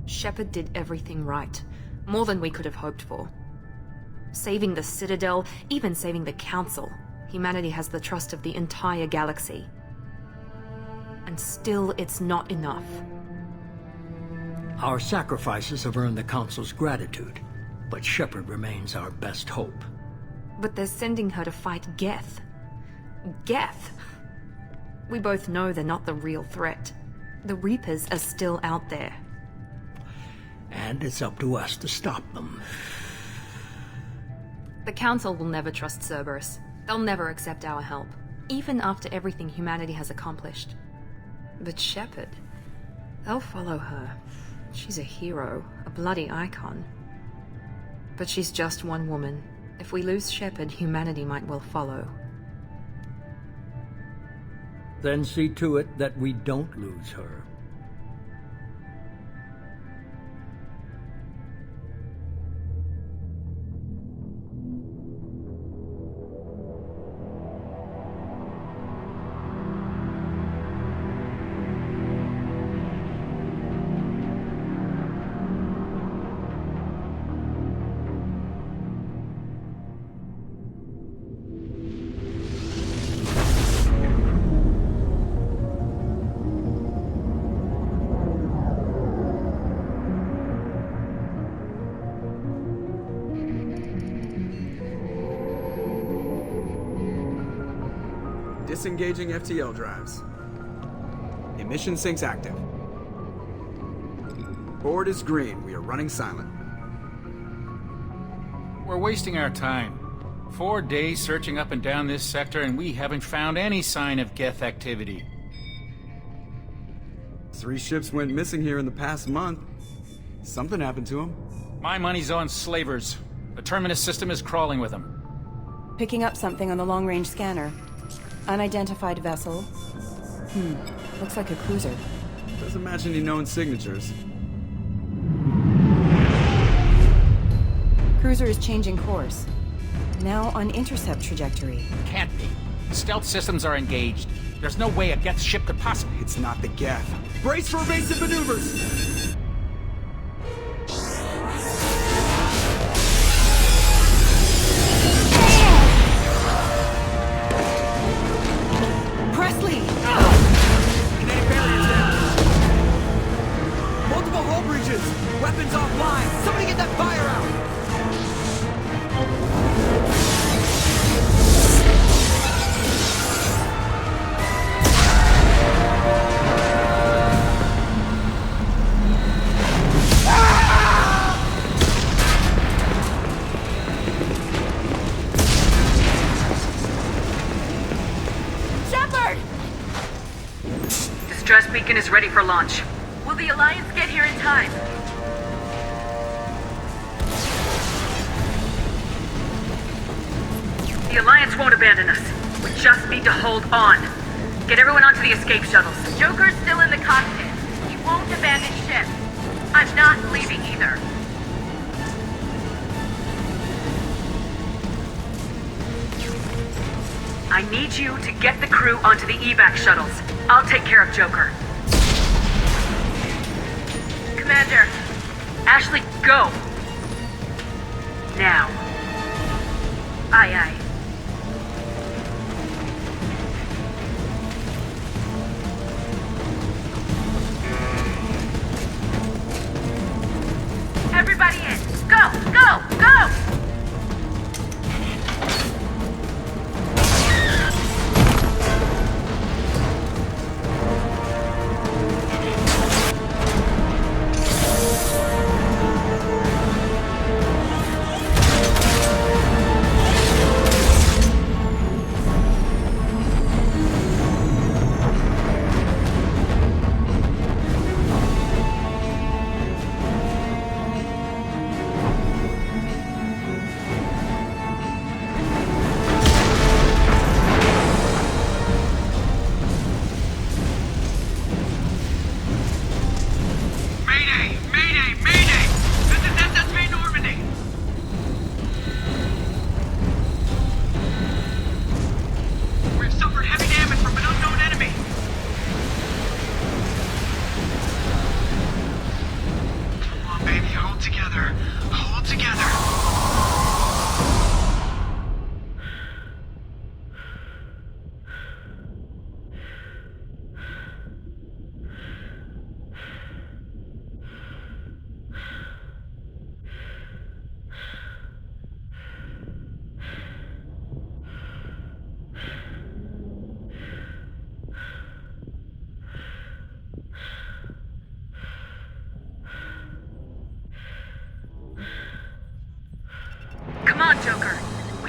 Shepard did everything right. More than we could have hoped for. Saving the Citadel, even saving the Council. Humanity has the trust of the entire galaxy. And still, it's not enough. Our sacrifices have earned the Council's gratitude, but Shepard remains our best hope. But they're sending her to fight Geth. Geth! We both know they're not the real threat. The Reapers are still out there. And it's up to us to stop them. The Council will never trust Cerberus. They'll never accept our help, even after everything humanity has accomplished. But Shepard, they'll follow her. She's a hero, a bloody icon. But she's just one woman. If we lose Shepard, humanity might well follow. Then see to it that we don't lose her. Disengaging FTL drives. Emission sinks active. Board is green. We are running silent. We're wasting our time. 4 days searching up and down this sector, and we haven't found any sign of Geth activity. 3 ships went missing here in the past month. Something happened to them. My money's on slavers. The Terminus system is crawling with them. Picking up something on the long-range scanner. Unidentified vessel. Looks like a cruiser. Doesn't match any known signatures. Cruiser is changing course. Now on intercept trajectory. Can't be. Stealth systems are engaged. There's no way a Geth ship could possibly... It's not the Geth. Brace for evasive maneuvers! Kinetic barriers down. Multiple hull breaches. Weapons offline. Somebody get that fire out. Distress beacon is ready for launch. Will the Alliance get here in time? The Alliance won't abandon us. We just need to hold on. Get everyone onto the escape shuttles. Joker's still in the cockpit. He won't abandon ship. I'm not leaving either. I need you to get the crew onto the evac shuttles. I'll take care of Joker. Commander. Ashley, go! Now. Aye, aye. Everybody in! Go! Go! Go!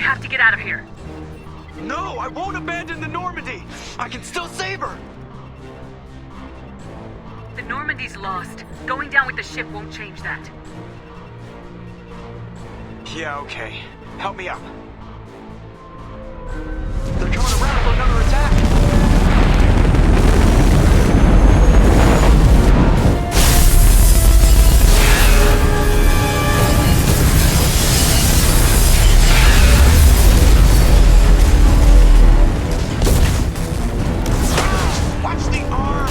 have to get out of here. No, I won't abandon the Normandy! I can still save her! The Normandy's lost. Going down with the ship won't change that. Yeah, okay. Help me up. They're coming around for another attack! Watch the arm!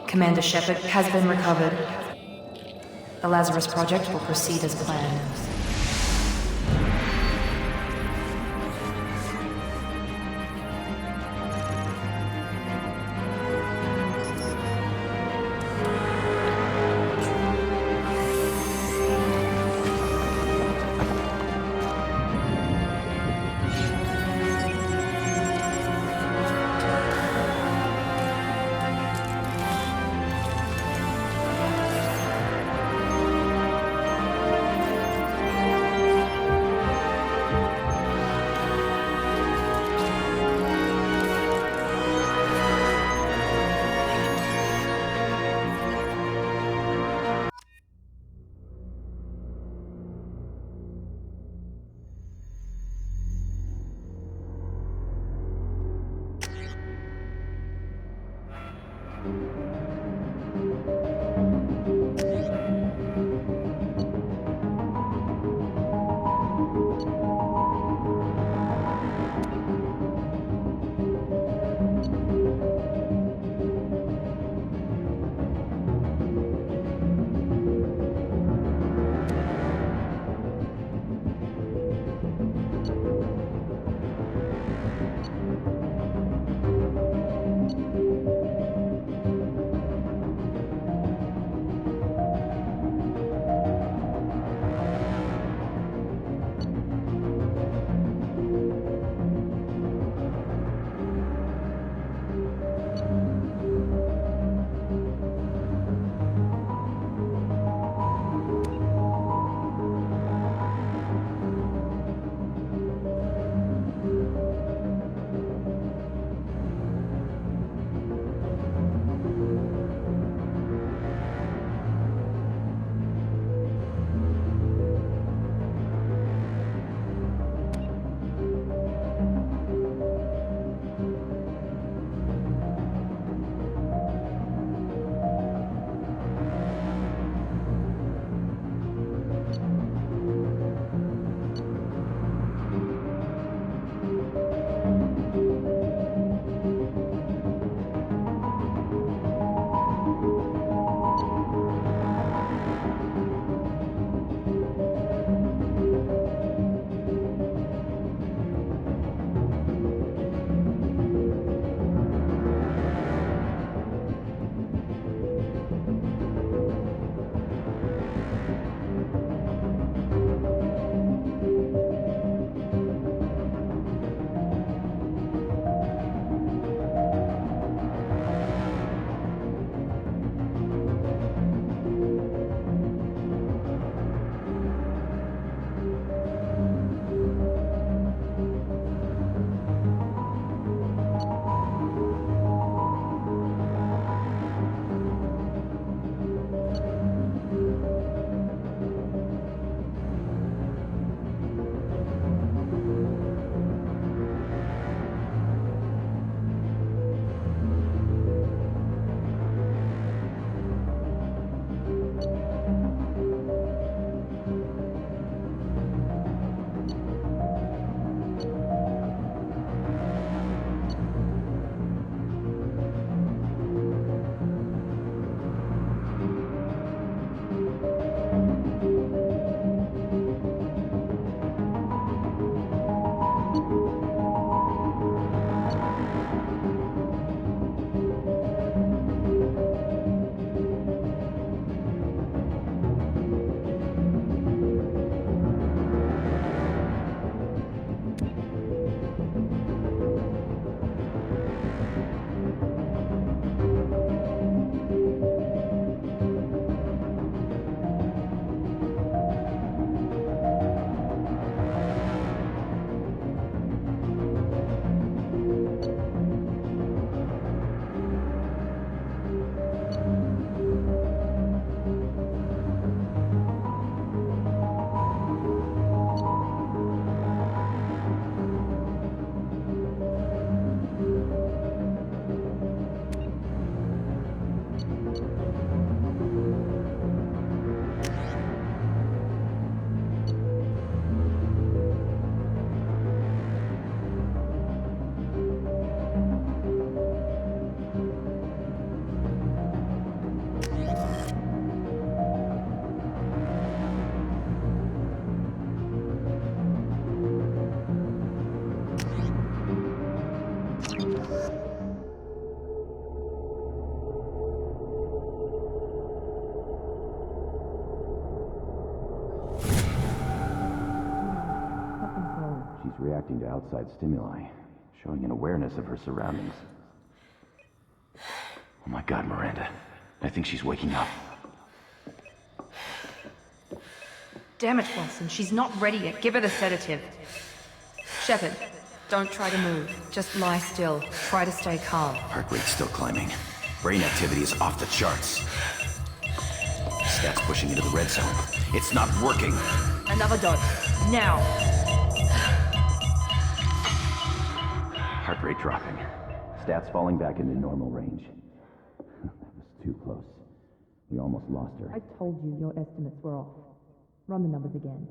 Commander Shepard has been recovered. The Lazarus Project will proceed as planned. She's reacting to outside stimuli, showing an awareness of her surroundings. Oh my God, Miranda. I think she's waking up. Damn it, Wilson. She's not ready yet. Give her the sedative. Shepard, don't try to move. Just lie still. Try to stay calm. Heart rate's still climbing. Brain activity is off the charts. Stats pushing into the red zone. It's not working. Another dose. Now. Heart rate dropping. Stats falling back into normal range. That was too close. We almost lost her. I told you your estimates were off. Run the numbers again.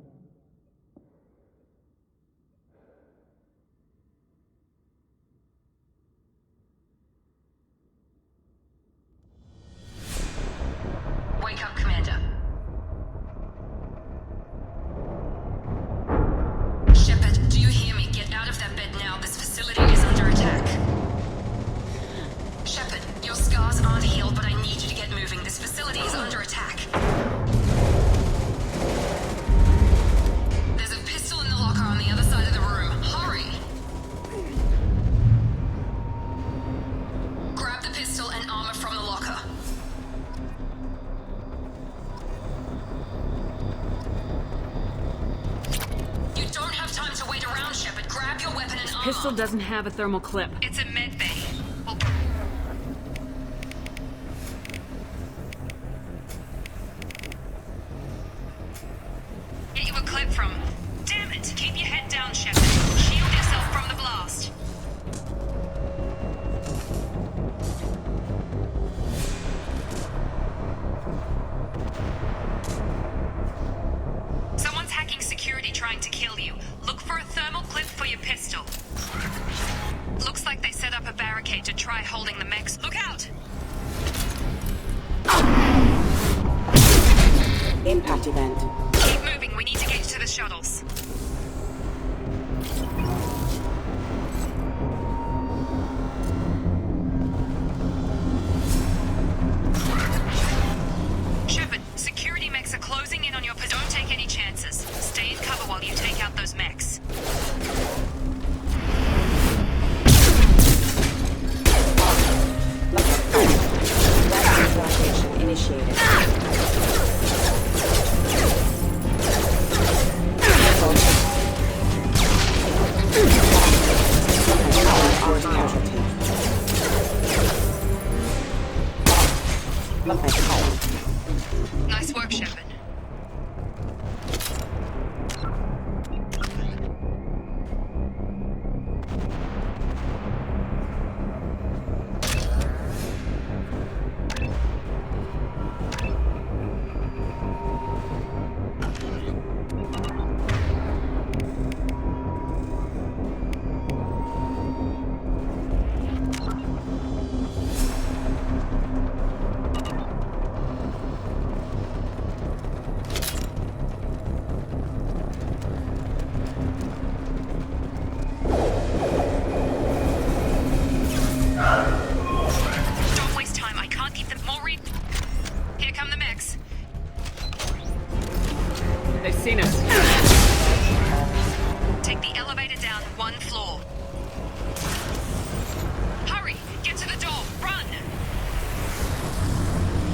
Wake up, Commander. Shepard, do you hear me? Get out of that bed now. This facility is under attack. Shepard, your scars aren't healed, but I need you to get moving. This facility is under attack. There's a pistol in the locker on the other side of the room. Hurry! Grab the pistol and armor from the locker. You don't have time to wait around, Shepard. Grab your weapon and armor. Pistol doesn't have a thermal clip. It's a med bay. Well, get you a clip from. Damn it! Keep your head down, Shepard. Shield yourself from the blast. Someone's hacking security trying to kill you. Look for a thermal clip for your pistol. Looks like they set up a barricade to try holding the mechs. Look out! Impact event. Keep moving. We need to get to the shuttles. Shepard, security mechs are closing in on your position. Don't take any chances. Stay in cover while you take out those mechs. Evacuation initiated. Nice work, Shepard. Don't waste time. I can't keep them. Maureen, here come the mechs. They've seen us. Take the elevator down 1 floor. Hurry! Get to the door! Run!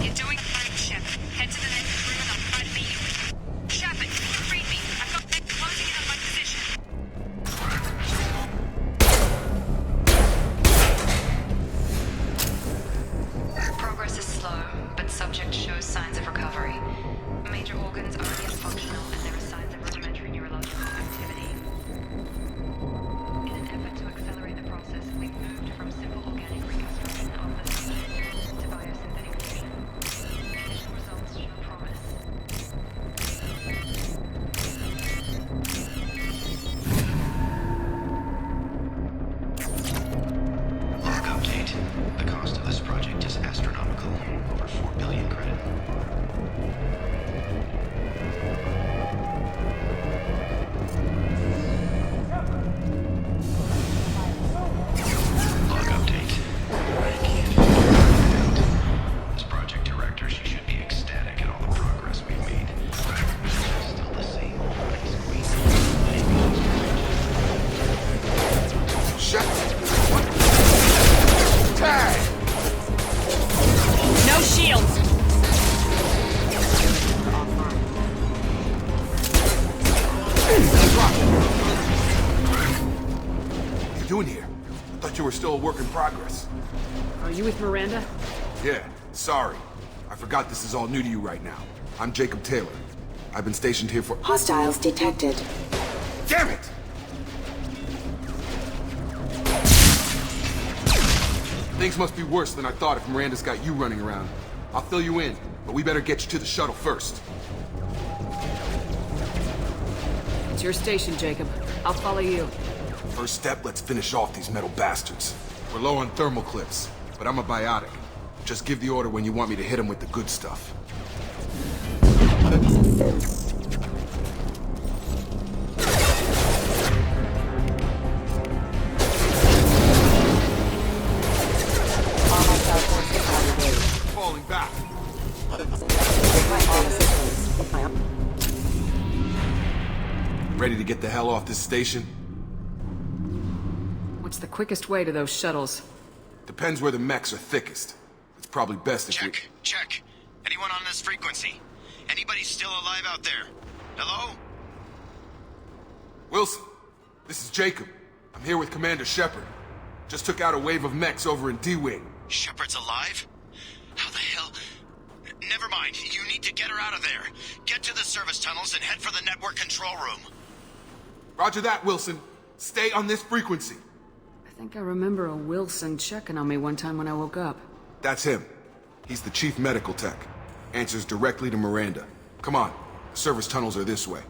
You're doing fine, Shepard. Head to the next room and I'll try to beat you. Shepard, read me. I've got them closing in on my position. Progress is slow, but subject shows signs of recovery. Major organs are yet functional, and there are signs of rudimentary neurological activity. In an effort to accelerate the process, we've moved from simple organic reconstruction of the system to biosynthetic fusion. Initial results show promise. Log update. The cost of this project is astronomical. Over 4 billion credits. still a work in progress. Are you with Miranda? Yeah, sorry. I forgot this is all new to you right now. I'm Jacob Taylor. I've been stationed here for— Hostiles detected. Damn it! Things must be worse than I thought if Miranda's got you running around. I'll fill you in, but we better get you to the shuttle first. It's your station, Jacob. I'll follow you. First step, let's finish off these metal bastards. We're low on thermal clips, but I'm a biotic. Just give the order when you want me to hit them with the good stuff. Falling back. Ready to get the hell off this station? What's the quickest way to those shuttles? Depends where the mechs are thickest. It's probably best if we— Check. Anyone on this frequency? Anybody still alive out there? Hello? Wilson, this is Jacob. I'm here with Commander Shepard. Just took out a wave of mechs over in D-Wing. Shepard's alive? How the hell? Never mind. You need to get her out of there. Get to the service tunnels and head for the network control room. Roger that, Wilson. Stay on this frequency. I think I remember a Wilson checking on me one time when I woke up. That's him. He's the chief medical tech. Answers directly to Miranda. Come on. The service tunnels are this way.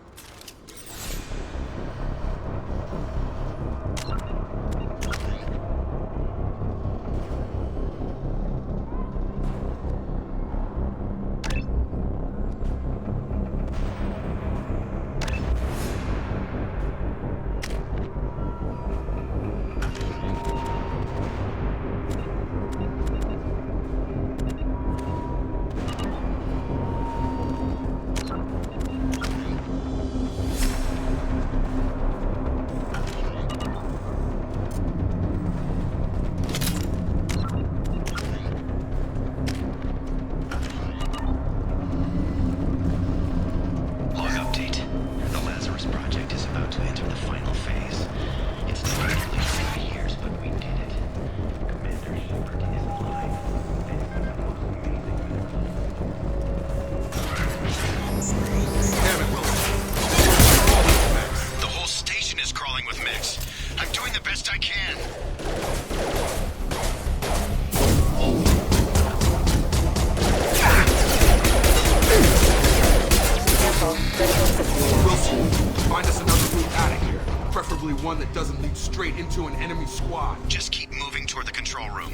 One that doesn't lead straight into an enemy squad. Just keep moving toward the control room.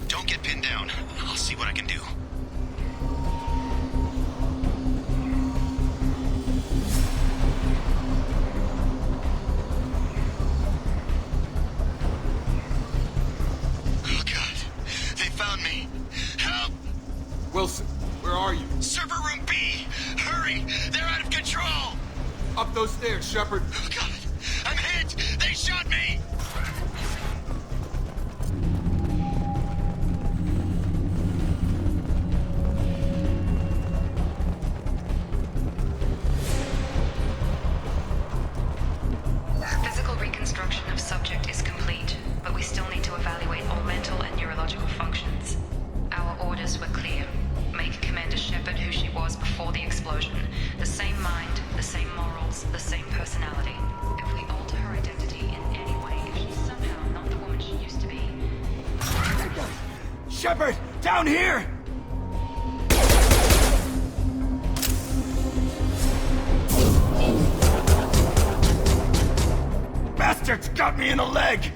Don't get pinned down. I'll see what I can do. Oh God, they found me. Help! Wilson, where are you? Server room B! Hurry! They're out of control! Up those stairs, Shepard. Oh God! I'm hit! They shot me! Physical reconstruction of subject is complete, but we still need to evaluate all mental and neurological functions. Our orders were clear. Make Commander Shepard who she was before the explosion. The same mind, the same morals, the same personality. If we alter her identity in any way, if she's somehow not the woman she used to be... Shepard! Down here! Bastards got me in the leg!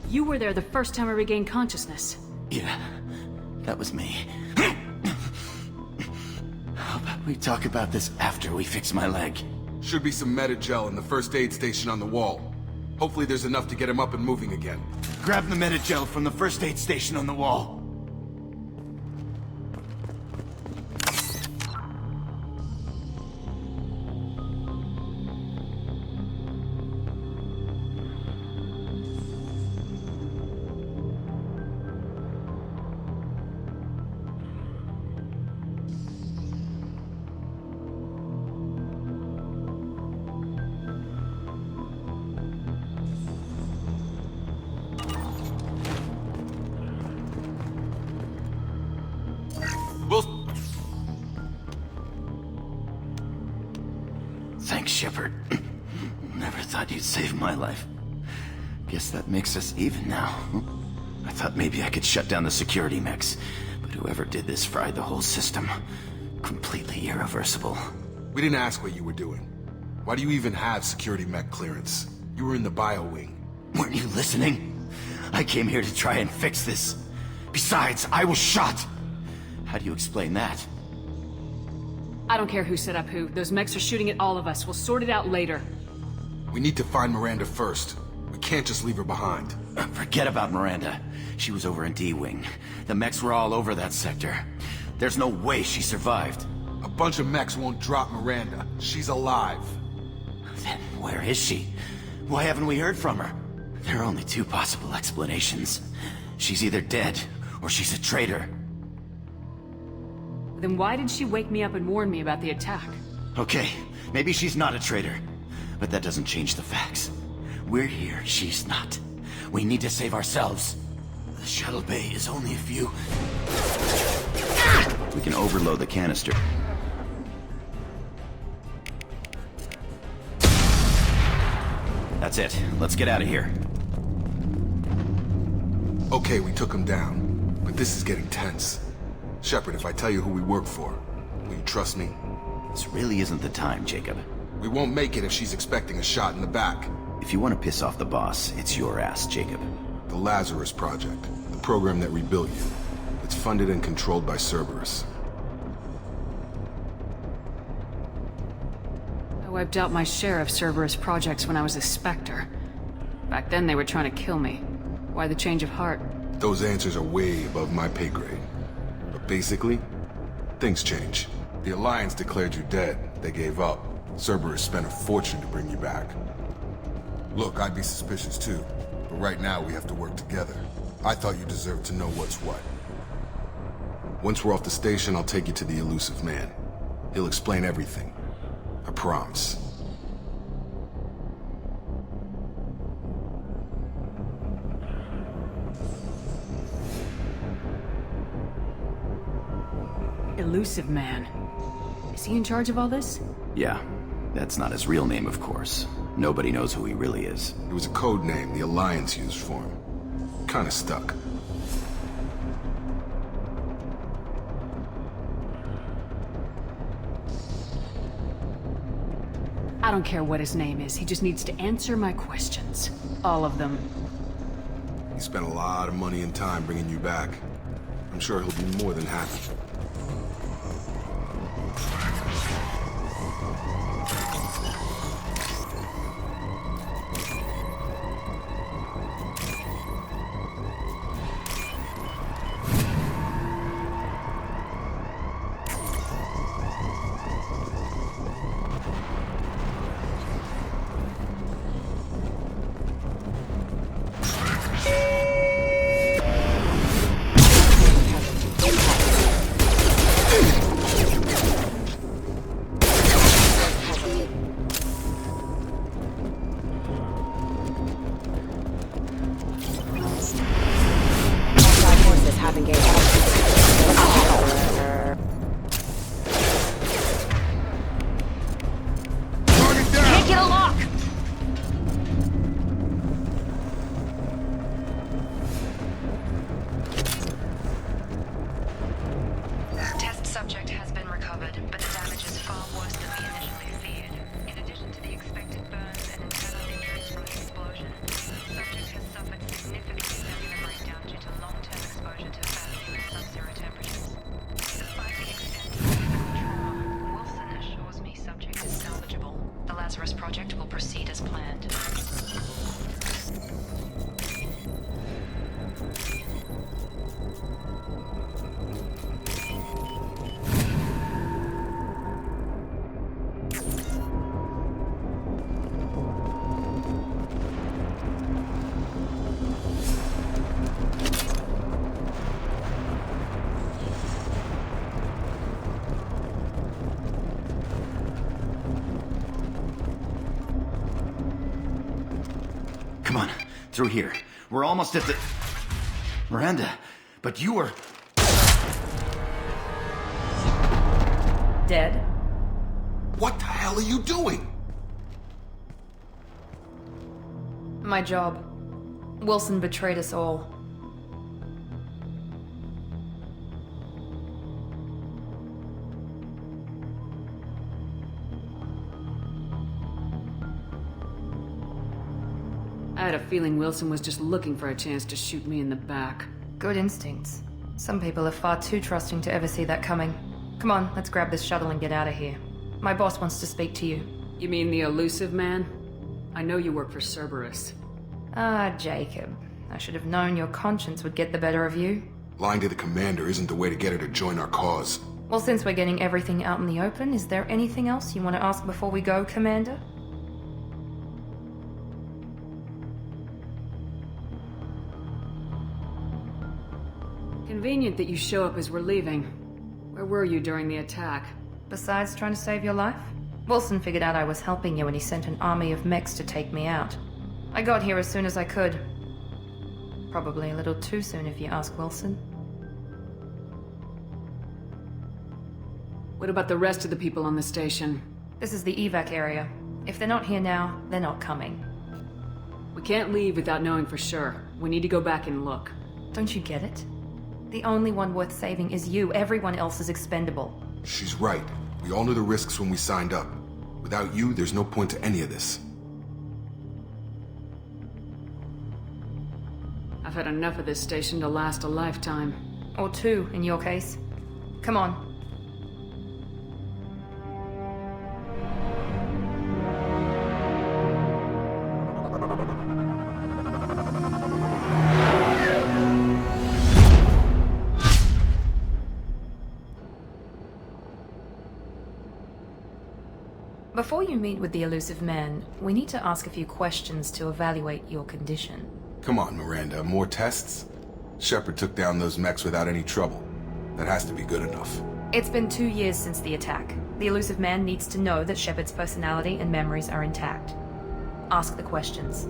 You were there the first time I regained consciousness. Yeah, that was me. How about we talk about this after we fix my leg? Should be some Metagel in the first aid station on the wall. Hopefully there's enough to get him up and moving again. Grab the Metagel from the first aid station on the wall. Thanks, Shepard. Never thought you'd save my life. Guess that makes us even now. I thought maybe I could shut down the security mechs, but whoever did this fried the whole system. Completely irreversible. We didn't ask what you were doing. Why do you even have security mech clearance? You were in the bio wing. Weren't you listening? I came here to try and fix this. Besides, I was shot. How do you explain that? I don't care who set up who. Those mechs are shooting at all of us. We'll sort it out later. We need to find Miranda first. We can't just leave her behind. Forget about Miranda. She was over in D-Wing. The mechs were all over that sector. There's no way she survived. A bunch of mechs won't drop Miranda. She's alive. Then where is she? Why haven't we heard from her? There are only two possible explanations. She's either dead, or she's a traitor. Then why did she wake me up and warn me about the attack? Okay, maybe she's not a traitor. But that doesn't change the facts. We're here, she's not. We need to save ourselves. The shuttle bay is only a few... We can overload the canister. That's it. Let's get out of here. Okay, we took him down. But this is getting tense. Shepard, if I tell you who we work for, will you trust me? This really isn't the time, Jacob. We won't make it if she's expecting a shot in the back. If you want to piss off the boss, it's your ass, Jacob. The Lazarus Project, the program that rebuilt you. It's funded and controlled by Cerberus. I wiped out my share of Cerberus projects when I was a Spectre. Back then they were trying to kill me. Why the change of heart? Those answers are way above my pay grade. But basically, things change. The Alliance declared you dead. They gave up. Cerberus spent a fortune to bring you back. Look, I'd be suspicious too, but right now we have to work together. I thought you deserved to know what's what. Once we're off the station, I'll take you to the elusive man. He'll explain everything. I promise. Elusive man. Is he in charge of all this? Yeah. That's not his real name, of course. Nobody knows who he really is. It was a code name the Alliance used for him. Kinda stuck. I don't care what his name is. He just needs to answer my questions. All of them. He spent a lot of money and time bringing you back. I'm sure he'll be more than happy. Through here. We're almost at the... Miranda, but you were... Dead? What the hell are you doing? My job. Wilson betrayed us all. I had a feeling Wilson was just looking for a chance to shoot me in the back. Good instincts. Some people are far too trusting to ever see that coming. Come on, let's grab this shuttle and get out of here. My boss wants to speak to you. You mean the elusive man? I know you work for Cerberus. Ah, Jacob. I should have known your conscience would get the better of you. Lying to the commander isn't the way to get her to join our cause. Well, since we're getting everything out in the open, is there anything else you want to ask before we go, Commander? Convenient that you show up as we're leaving. Where were you during the attack? Besides trying to save your life? Wilson figured out I was helping you and he sent an army of mechs to take me out. I got here as soon as I could. Probably a little too soon if you ask Wilson. What about the rest of the people on the station? This is the evac area. If they're not here now, they're not coming. We can't leave without knowing for sure. We need to go back and look. Don't you get it? The only one worth saving is you. Everyone else is expendable. She's right. We all knew the risks when we signed up. Without you, there's no point to any of this. I've had enough of this station to last a lifetime. Or two, in your case. Come on. Before you meet with the elusive man, we need to ask a few questions to evaluate your condition. Come on, Miranda, more tests? Shepard took down those mechs without any trouble. That has to be good enough. It's been 2 years since the attack. The elusive man needs to know that Shepard's personality and memories are intact. Ask the questions.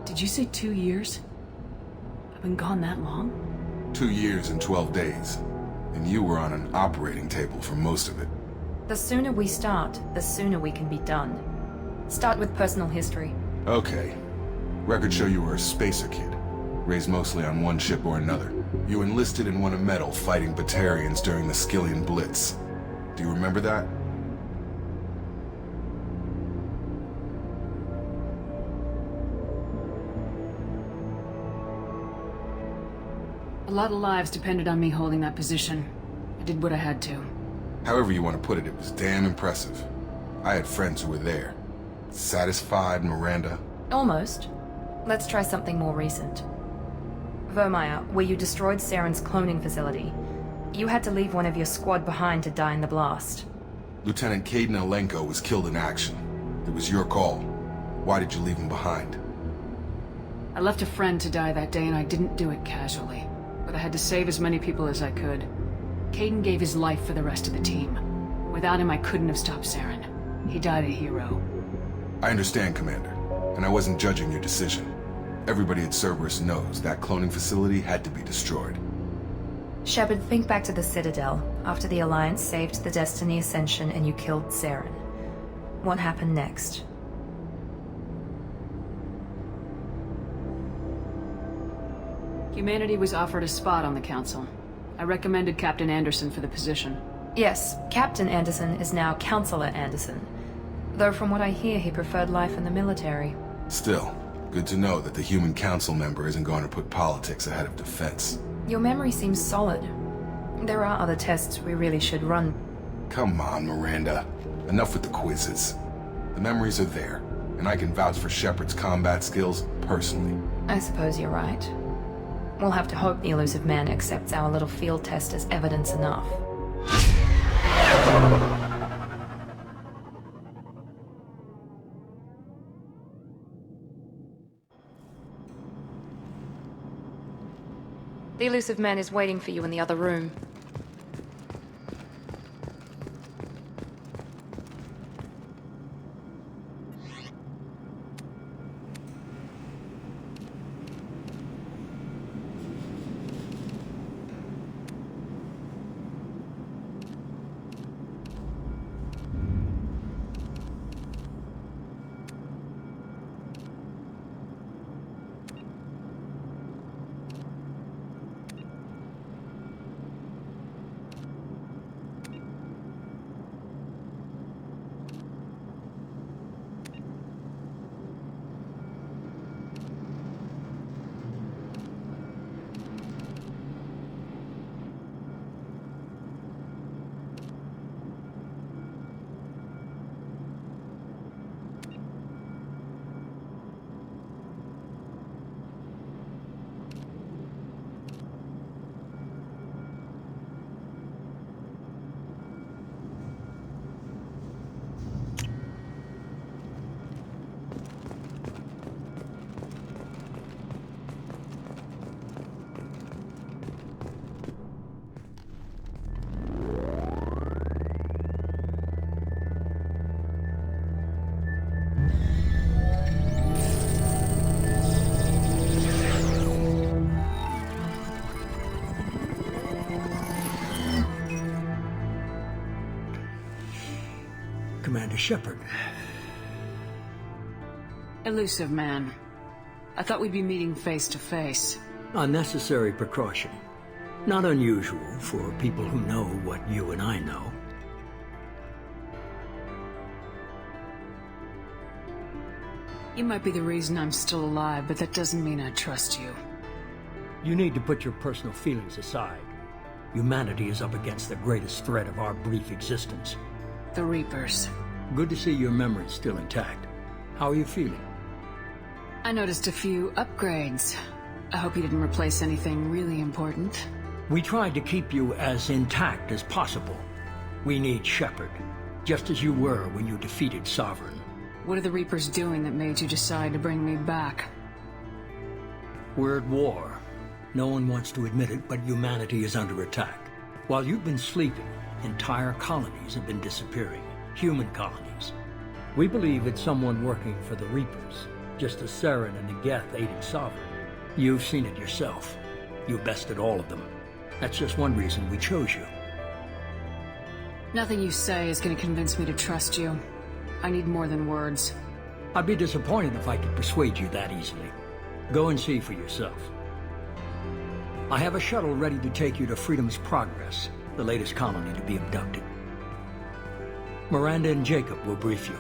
Did you say 2 years? I've been gone that long? 2 years and 12 days. And you were on an operating table for most of it. The sooner we start, the sooner we can be done. Start with personal history. Okay. Records show you were a spacer kid. Raised mostly on one ship or another. You enlisted and won a medal fighting Batarians during the Skillian Blitz. Do you remember that? A lot of lives depended on me holding that position. I did what I had to. However you want to put it, it was damn impressive. I had friends who were there. Satisfied, Miranda? Almost. Let's try something more recent. Vermeer, where you destroyed Saren's cloning facility. You had to leave one of your squad behind to die in the blast. Lieutenant Caden Alenko was killed in action. It was your call. Why did you leave him behind? I left a friend to die that day and I didn't do it casually. But I had to save as many people as I could. Caden gave his life for the rest of the team. Without him, I couldn't have stopped Saren. He died a hero. I understand, Commander. And I wasn't judging your decision. Everybody at Cerberus knows that cloning facility had to be destroyed. Shepard, think back to the Citadel, after the Alliance saved the Destiny Ascension and you killed Saren. What happened next? Humanity was offered a spot on the Council. I recommended Captain Anderson for the position. Yes, Captain Anderson is now Counselor Anderson. Though from what I hear, he preferred life in the military. Still, good to know that the human council member isn't going to put politics ahead of defense. Your memory seems solid. There are other tests we really should run. Come on, Miranda. Enough with the quizzes. The memories are there, and I can vouch for Shepard's combat skills personally. I suppose you're right. We'll have to hope the elusive man accepts our little field test as evidence enough. The elusive man is waiting for you in the other room. Commander Shepard. Elusive man. I thought we'd be meeting face to face. Unnecessary precaution. Not unusual for people who know what you and I know. You might be the reason I'm still alive, but that doesn't mean I trust you. You need to put your personal feelings aside. Humanity is up against the greatest threat of our brief existence. The Reapers. Good to see your memory's still intact. How are you feeling? I noticed a few upgrades. I hope you didn't replace anything really important. We tried to keep you as intact as possible. We need Shepard, just as you were when you defeated Sovereign. What are the Reapers doing that made you decide to bring me back? We're at war. No one wants to admit it, but humanity is under attack. While you've been sleeping, entire colonies have been disappearing. Human colonies. We believe it's someone working for the Reapers, just as Saren and the Geth aided Sovereign. You've seen it yourself. You bested all of them. That's just one reason we chose you. Nothing you say is going to convince me to trust you. I need more than words. I'd be disappointed if I could persuade you that easily. Go and see for yourself. I have a shuttle ready to take you to Freedom's Progress, the latest colony to be abducted. Miranda and Jacob will brief you.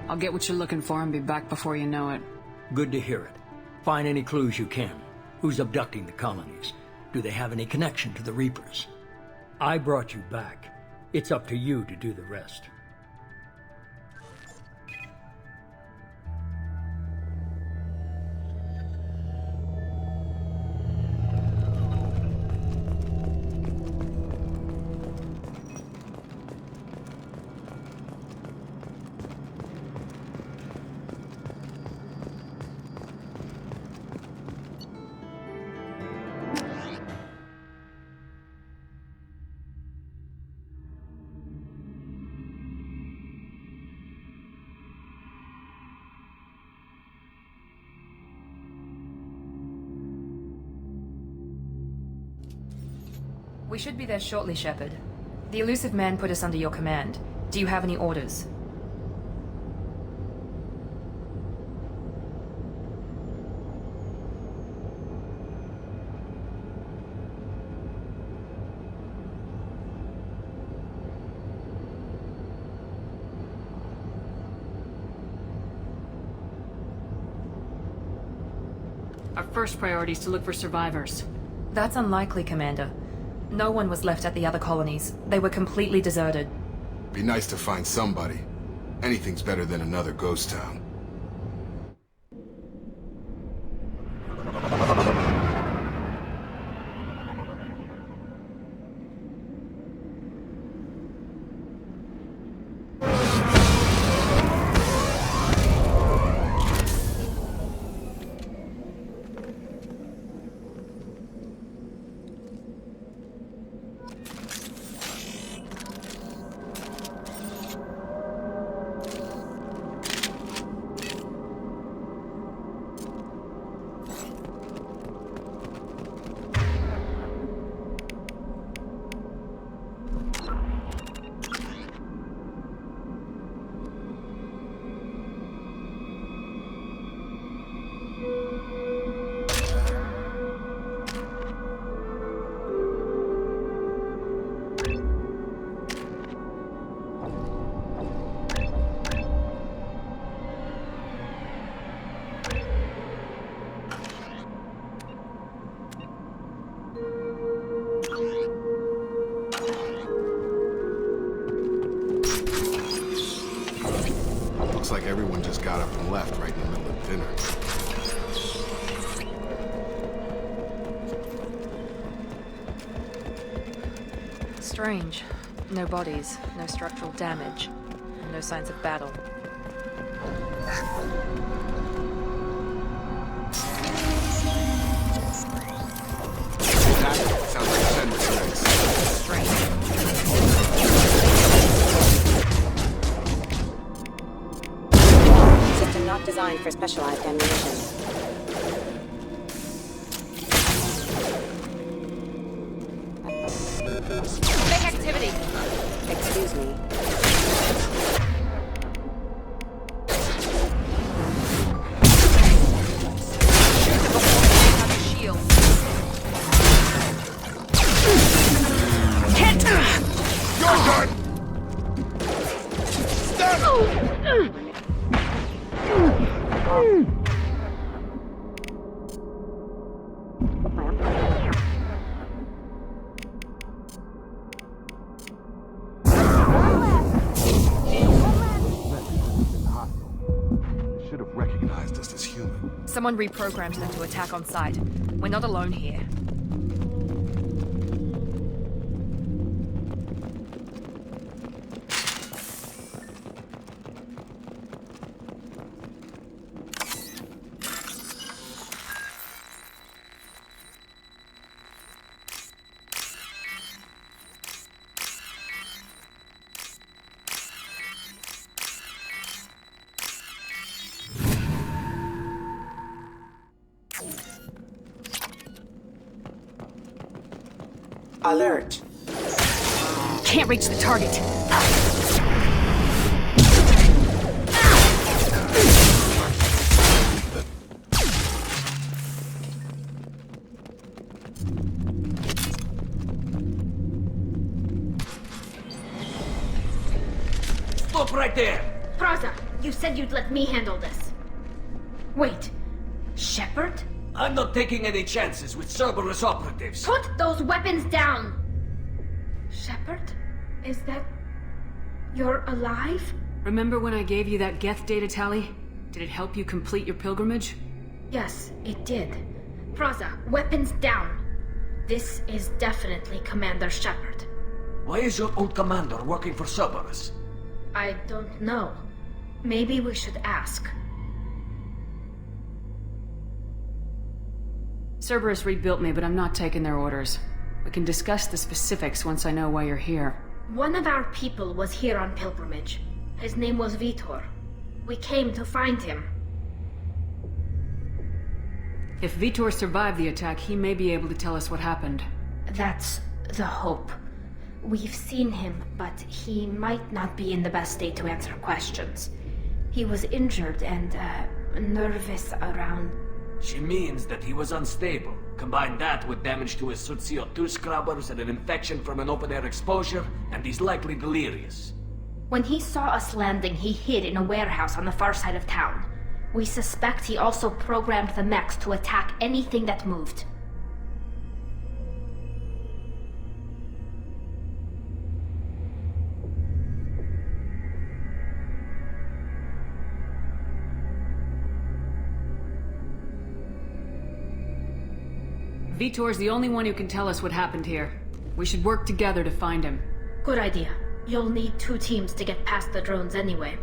I'll get what you're looking for and be back before you know it. Good to hear it. Find any clues you can. Who's abducting the colonies? Do they have any connection to the Reapers? I brought you back. It's up to you to do the rest. We should be there shortly, Shepard. The elusive man put us under your command. Do you have any orders? Our first priority is to look for survivors. That's unlikely, Commander. No one was left at the other colonies. They were completely deserted. Be nice to find somebody. Anything's better than another ghost town. Looks like everyone just got up and left right in the middle of dinner. Strange. No bodies, no structural damage, no signs of battle. That sounds like 10 minutes. Strange. System not designed for specialized ammunition. Big activity! Excuse me. Shield. Hit! Your turn! Should have recognized us as human. Someone reprogrammed them to attack on sight. We're not alone here. Alert. Can't reach the target. Stop right there! Praza, You said you'd let me handle this. Wait. Shepard? I'm not taking any chances with Cerberus operatives. Put those weapons down! Shepard? Is that... You're alive? Remember when I gave you that Geth data tally? Did it help you complete your pilgrimage? Yes, it did. Praza, weapons down. This is definitely Commander Shepard. Why is your old commander working for Cerberus? I don't know. Maybe we should ask. Cerberus rebuilt me, but I'm not taking their orders. We can discuss the specifics once I know why you're here. One of our people was here on pilgrimage. His name was Vitor. We came to find him. If Vitor survived the attack, he may be able to tell us what happened. That's the hope. We've seen him, but he might not be in the best state to answer questions. He was injured and, nervous around... She means that he was unstable. Combine that with damage to his suit CO2 scrubbers and an infection from an open-air exposure, and he's likely delirious. When he saw us landing, he hid in a warehouse on the far side of town. We suspect he also programmed the mechs to attack anything that moved. Vitor's the only one who can tell us what happened here. We should work together to find him. Good idea. You'll need 2 teams to get past the drones anyway.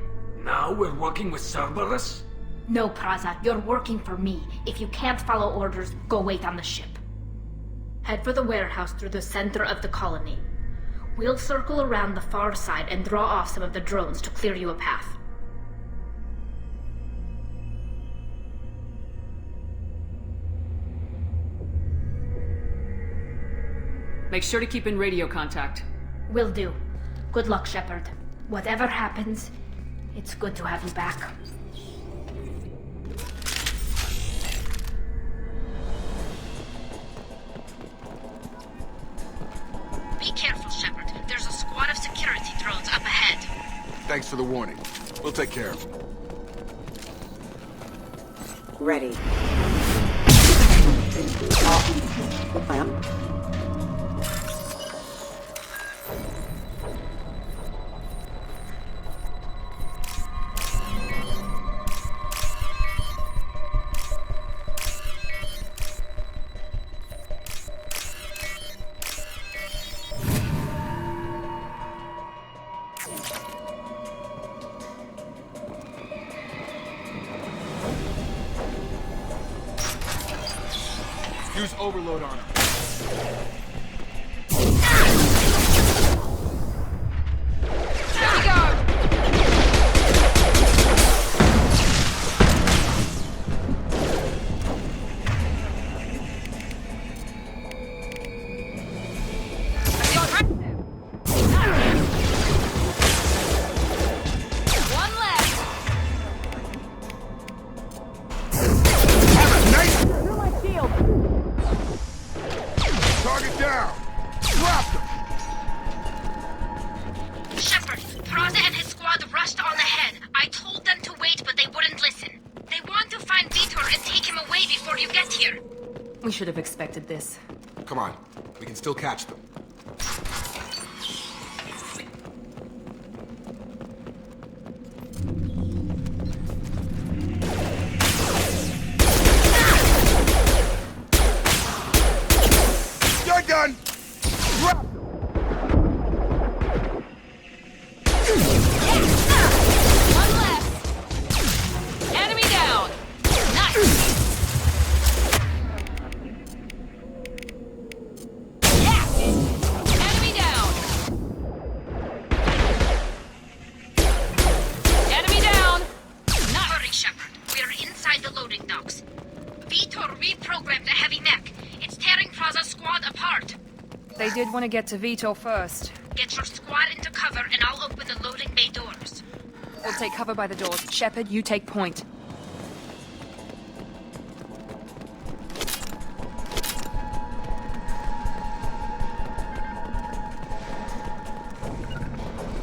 Now we're working with Cerberus? No, Praza, you're working for me. If you can't follow orders, go wait on the ship. Head for the warehouse through the center of the colony. We'll circle around the far side and draw off some of the drones to clear you a path. Make sure to keep in radio contact. Will do. Good luck, Shepard. Whatever happens, it's good to have you back. Be careful, Shepard. There's a squad of security drones up ahead. Thanks for the warning. We'll take care of them. Ready. Plan. Use overload on him. There we go! One left! Through my shield! Target down! Drop them! Shepard, Praza and his squad rushed on ahead. I told them to wait, but they wouldn't listen. They want to find Vitor and take him away before you get here. We should have expected this. Come on. We can still catch them. You're done! Drop! One left. Enemy down. Nice. Yeah. Enemy down. Enemy down. Not hurry, Shepard. We are inside the loading docks. Vitor reprogrammed the heavy mech. It's tearing Praza's squad apart. They did want to get to Vitor first. Get your squad into cover and I'll open the loading bay doors. We'll take cover by the doors. Shepard, you take point.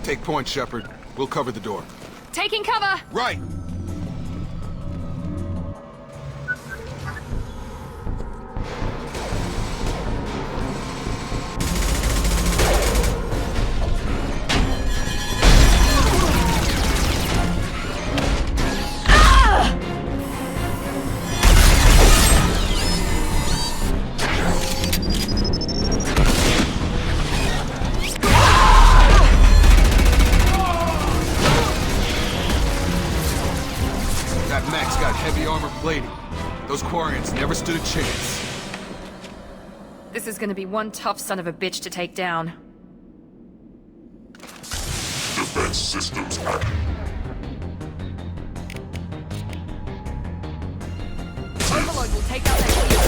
Take point, Shepard. We'll cover the door. Taking cover! Right! Those Quarians never stood a chance. This is gonna be one tough son of a bitch to take down. Defense systems active. Overload will take out that shield.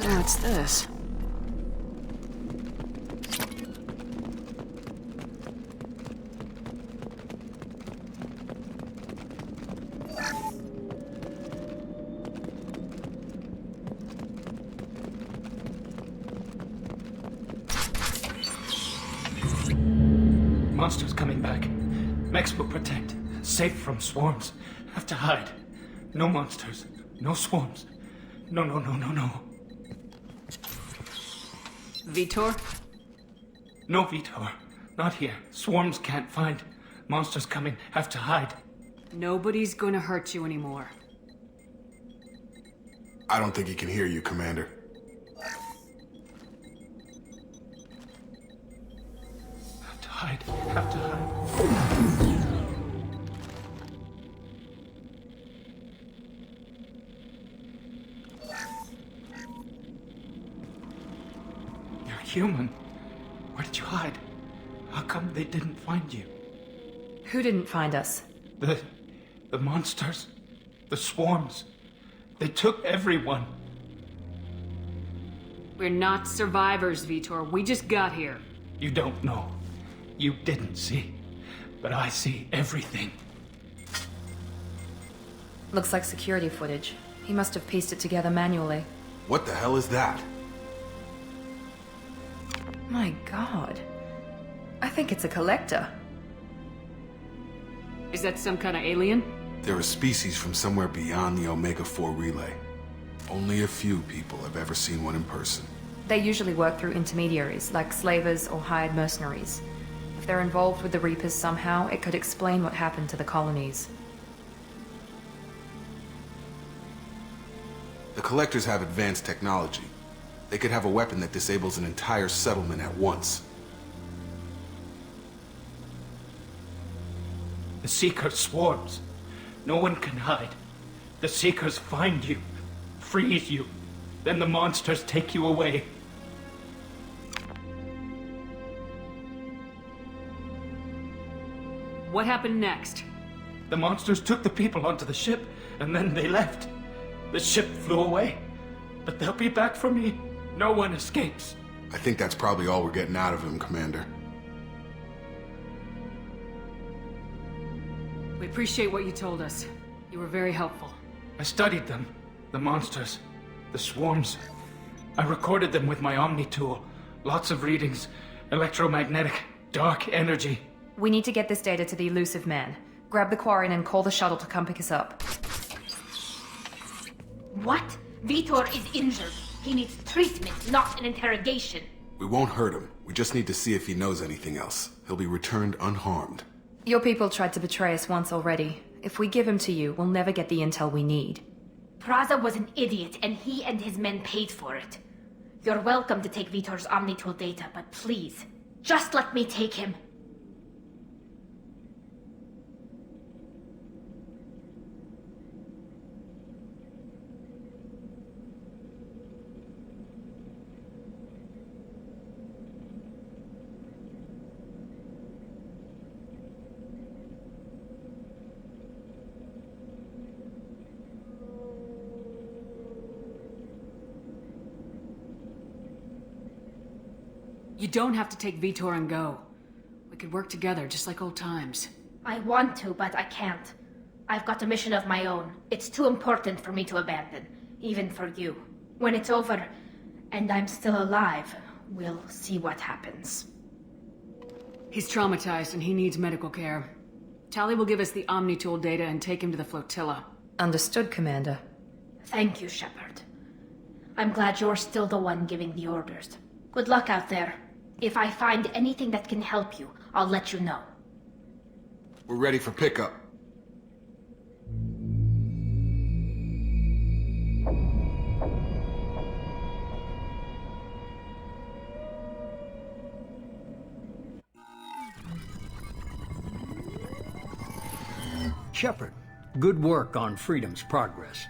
What's this? Monsters coming back. Mechs will protect. Safe from swarms. Have to hide. No monsters. No swarms. No. Vitor? No, Vitor. Not here. Swarms can't find. Monsters coming. Have to hide. Nobody's gonna hurt you anymore. I don't think he can hear you, Commander. Have to hide. Have to hide. You're human. Where did you hide? How come they didn't find you? Who didn't find us? The monsters. The swarms. They took everyone. We're not survivors, Vitor. We just got here. You don't know. You didn't see. But I see everything. Looks like security footage. He must have pieced it together manually. What the hell is that? My god. I think it's a collector. Is that some kind of alien? They're a species from somewhere beyond the Omega-4 relay. Only a few people have ever seen one in person. They usually work through intermediaries, like slavers or hired mercenaries. If they're involved with the Reapers somehow, it could explain what happened to the colonies. The Collectors have advanced technology. They could have a weapon that disables an entire settlement at once. The Seeker swarms. No one can hide. The Seekers find you, freeze you, then the monsters take you away. What happened next? The monsters took the people onto the ship, and then they left. The ship flew away, but they'll be back for me. No one escapes. I think that's probably all we're getting out of him, Commander. We appreciate what you told us. You were very helpful. I studied them. The monsters. The swarms. I recorded them with my Omni tool. Lots of readings. Electromagnetic. Dark energy. We need to get this data to the elusive man. Grab the Quarian and call the shuttle to come pick us up. What? Vitor is injured. He needs treatment, not an interrogation. We won't hurt him. We just need to see if he knows anything else. He'll be returned unharmed. Your people tried to betray us once already. If we give him to you, we'll never get the intel we need. Praza was an idiot, and he and his men paid for it. You're welcome to take Vitor's Omnitool data, but please, just let me take him. You don't have to take Vitor and go. We could work together, just like old times. I want to, but I can't. I've got a mission of my own. It's too important for me to abandon, even for you. When it's over, and I'm still alive, we'll see what happens. He's traumatized and he needs medical care. Tali will give us the Omnitool data and take him to the flotilla. Understood, Commander. Thank you, Shepard. I'm glad you're still the one giving the orders. Good luck out there. If I find anything that can help you, I'll let you know. We're ready for pickup. Shepard, good work on Freedom's progress.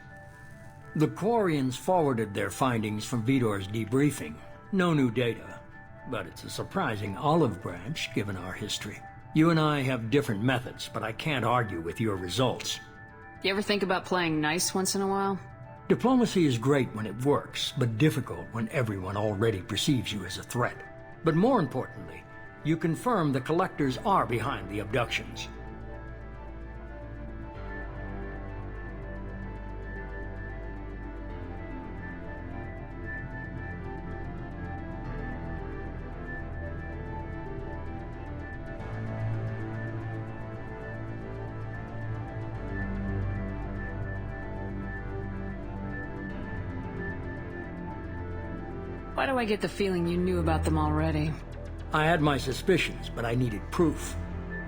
The Quarians forwarded their findings from Vitor's debriefing. No new data, but it's a surprising olive branch given our history. You and I have different methods, but I can't argue with your results. You ever think about playing nice once in a while? Diplomacy is great when it works, but difficult when everyone already perceives you as a threat. But more importantly, you confirm the Collectors are behind the abductions. Why do I get the feeling you knew about them already? I had my suspicions, but I needed proof.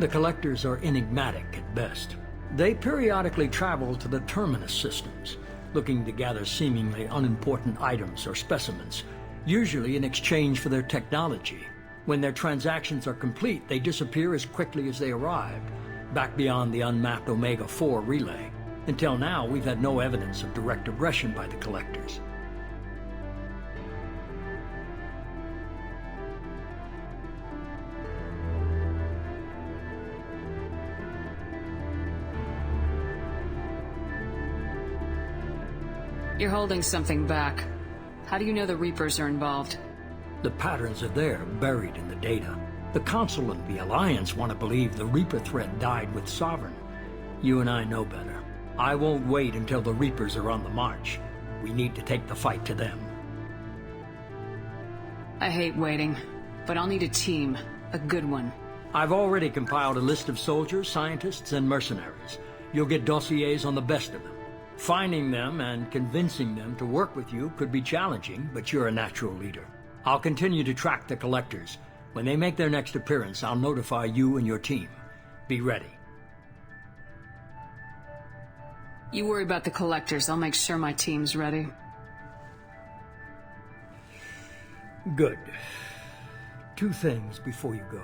The Collectors are enigmatic at best. They periodically travel to the Terminus systems, looking to gather seemingly unimportant items or specimens, usually in exchange for their technology. When their transactions are complete, they disappear as quickly as they arrived, back beyond the unmapped Omega-4 relay. Until now, we've had no evidence of direct aggression by the Collectors. You're holding something back. How do you know the Reapers are involved? The patterns are there, buried in the data. The Council and the Alliance want to believe the Reaper threat died with Sovereign. You and I know better. I won't wait until the Reapers are on the march. We need to take the fight to them. I hate waiting, but I'll need a team. A good one. I've already compiled a list of soldiers, scientists, and mercenaries. You'll get dossiers on the best of them. Finding them and convincing them to work with you could be challenging, but you're a natural leader. I'll continue to track the Collectors. When they make their next appearance, I'll notify you and your team. Be ready. You worry about the Collectors. I'll make sure my team's ready. Good. 2 things before you go.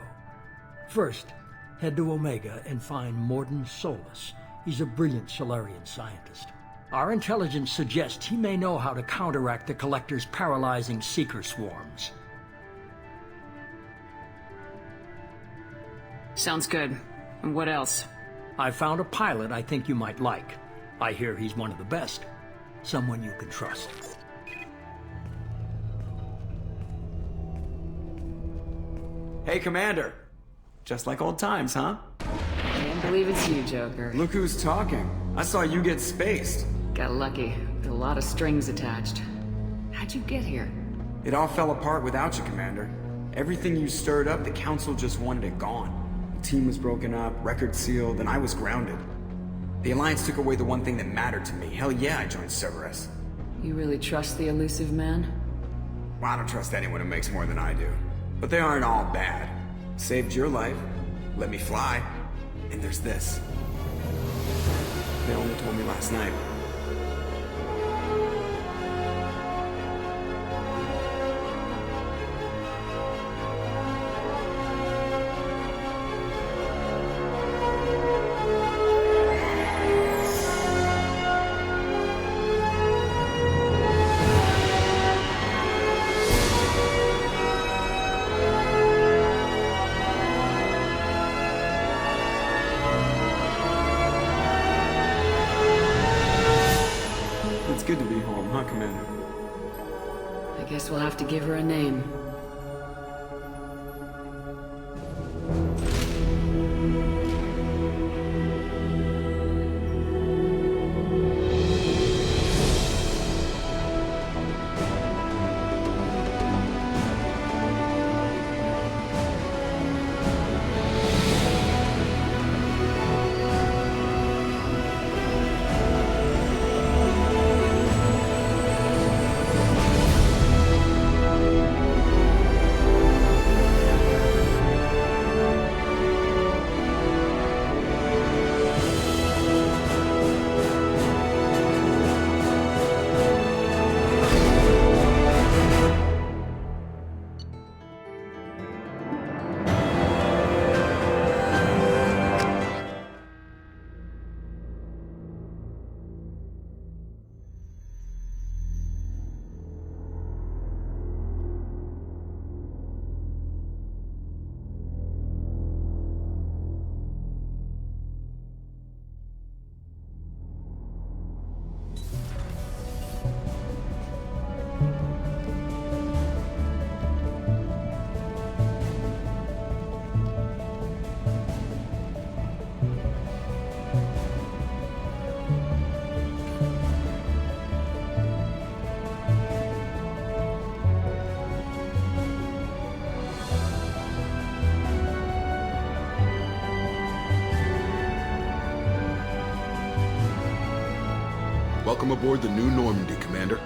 First, head to Omega and find Morden Solus. He's a brilliant Solarian scientist. Our intelligence suggests he may know how to counteract the Collectors' paralyzing Seeker swarms. Sounds good. And what else? I found a pilot I think you might like. I hear he's one of the best. Someone you can trust. Hey, Commander. Just like old times, huh? Can't believe it's you, Joker. Look who's talking. I saw you get spaced. Got lucky. With a lot of strings attached. How'd you get here? It all fell apart without you, Commander. Everything you stirred up, the Council just wanted it gone. The team was broken up, record sealed, and I was grounded. The Alliance took away the one thing that mattered to me. Hell yeah, I joined Cerberus. You really trust the elusive man? Well, I don't trust anyone who makes more than I do. But they aren't all bad. Saved your life, let me fly, and there's this. They only told me last night. Good to be home, huh, Commander? I guess we'll have to give her a name. Welcome aboard the new Normandy, Commander.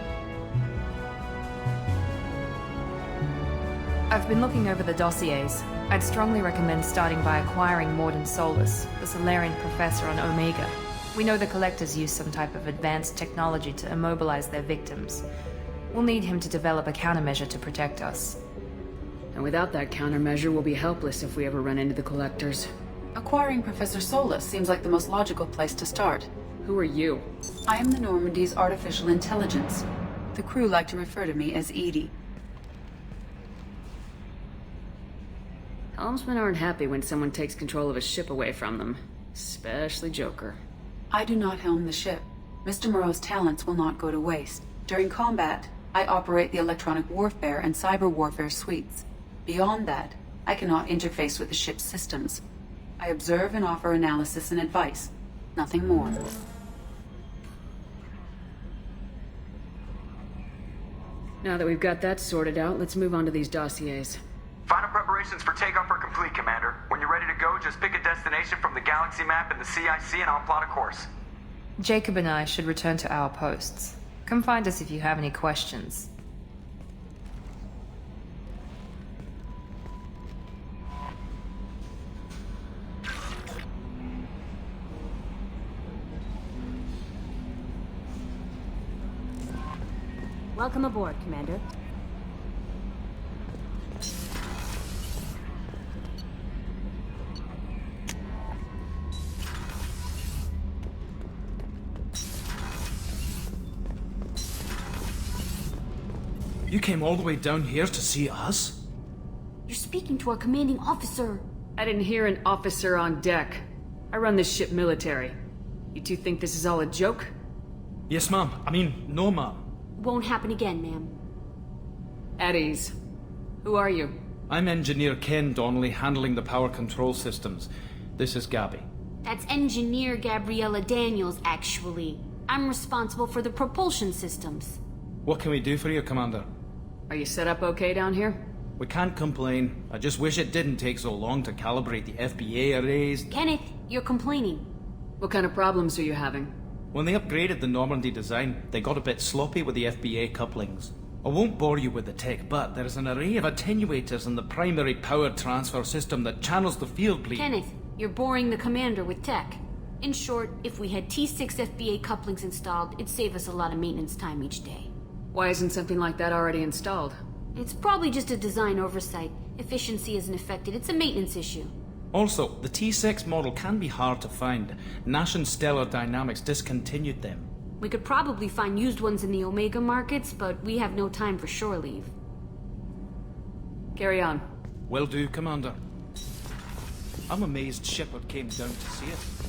I've been looking over the dossiers. I'd strongly recommend starting by acquiring Morden Solus, the Solarian professor on Omega. We know the Collectors use some type of advanced technology to immobilize their victims. We'll need him to develop a countermeasure to protect us. And without that countermeasure, we'll be helpless if we ever run into the Collectors. Acquiring Professor Solus seems like the most logical place to start. Who are you? I am the Normandy's artificial intelligence. The crew like to refer to me as Edie. Helmsmen aren't happy when someone takes control of a ship away from them. Especially Joker. I do not helm the ship. Mr. Moreau's talents will not go to waste. During combat, I operate the electronic warfare and cyber warfare suites. Beyond that, I cannot interface with the ship's systems. I observe and offer analysis and advice. Nothing more. Now that we've got that sorted out, let's move on to these dossiers. Final preparations for takeoff are complete, Commander. When you're ready to go, just pick a destination from the galaxy map in the CIC and I'll plot a course. Jacob and I should return to our posts. Come find us if you have any questions. Welcome aboard, Commander. You came all the way down here to see us? You're speaking to our commanding officer. I didn't hear an officer on deck. I run this ship military. You two think this is all a joke? Yes, ma'am. I mean, no, ma'am. Won't happen again, ma'am. At ease. Who are you? I'm Engineer Ken Donnelly, handling the power control systems. This is Gabby. That's Engineer Gabriella Daniels, actually. I'm responsible for the propulsion systems. What can we do for you, Commander? Are you set up okay down here? We can't complain. I just wish it didn't take so long to calibrate the FBA arrays. Kenneth, you're complaining. What kind of problems are you having? When they upgraded the Normandy design, they got a bit sloppy with the FBA couplings. I won't bore you with the tech, but there is an array of attenuators in the primary power transfer system that channels the field bleed. Kenneth, you're boring the commander with tech. In short, if we had T6 FBA couplings installed, it'd save us a lot of maintenance time each day. Why isn't something like that already installed? It's probably just a design oversight. Efficiency isn't affected, it's a maintenance issue. Also, the T6 model can be hard to find. Nash and Stellar Dynamics discontinued them. We could probably find used ones in the Omega markets, but we have no time for shore leave. Carry on. Will do, Commander. I'm amazed Shepard came down to see us.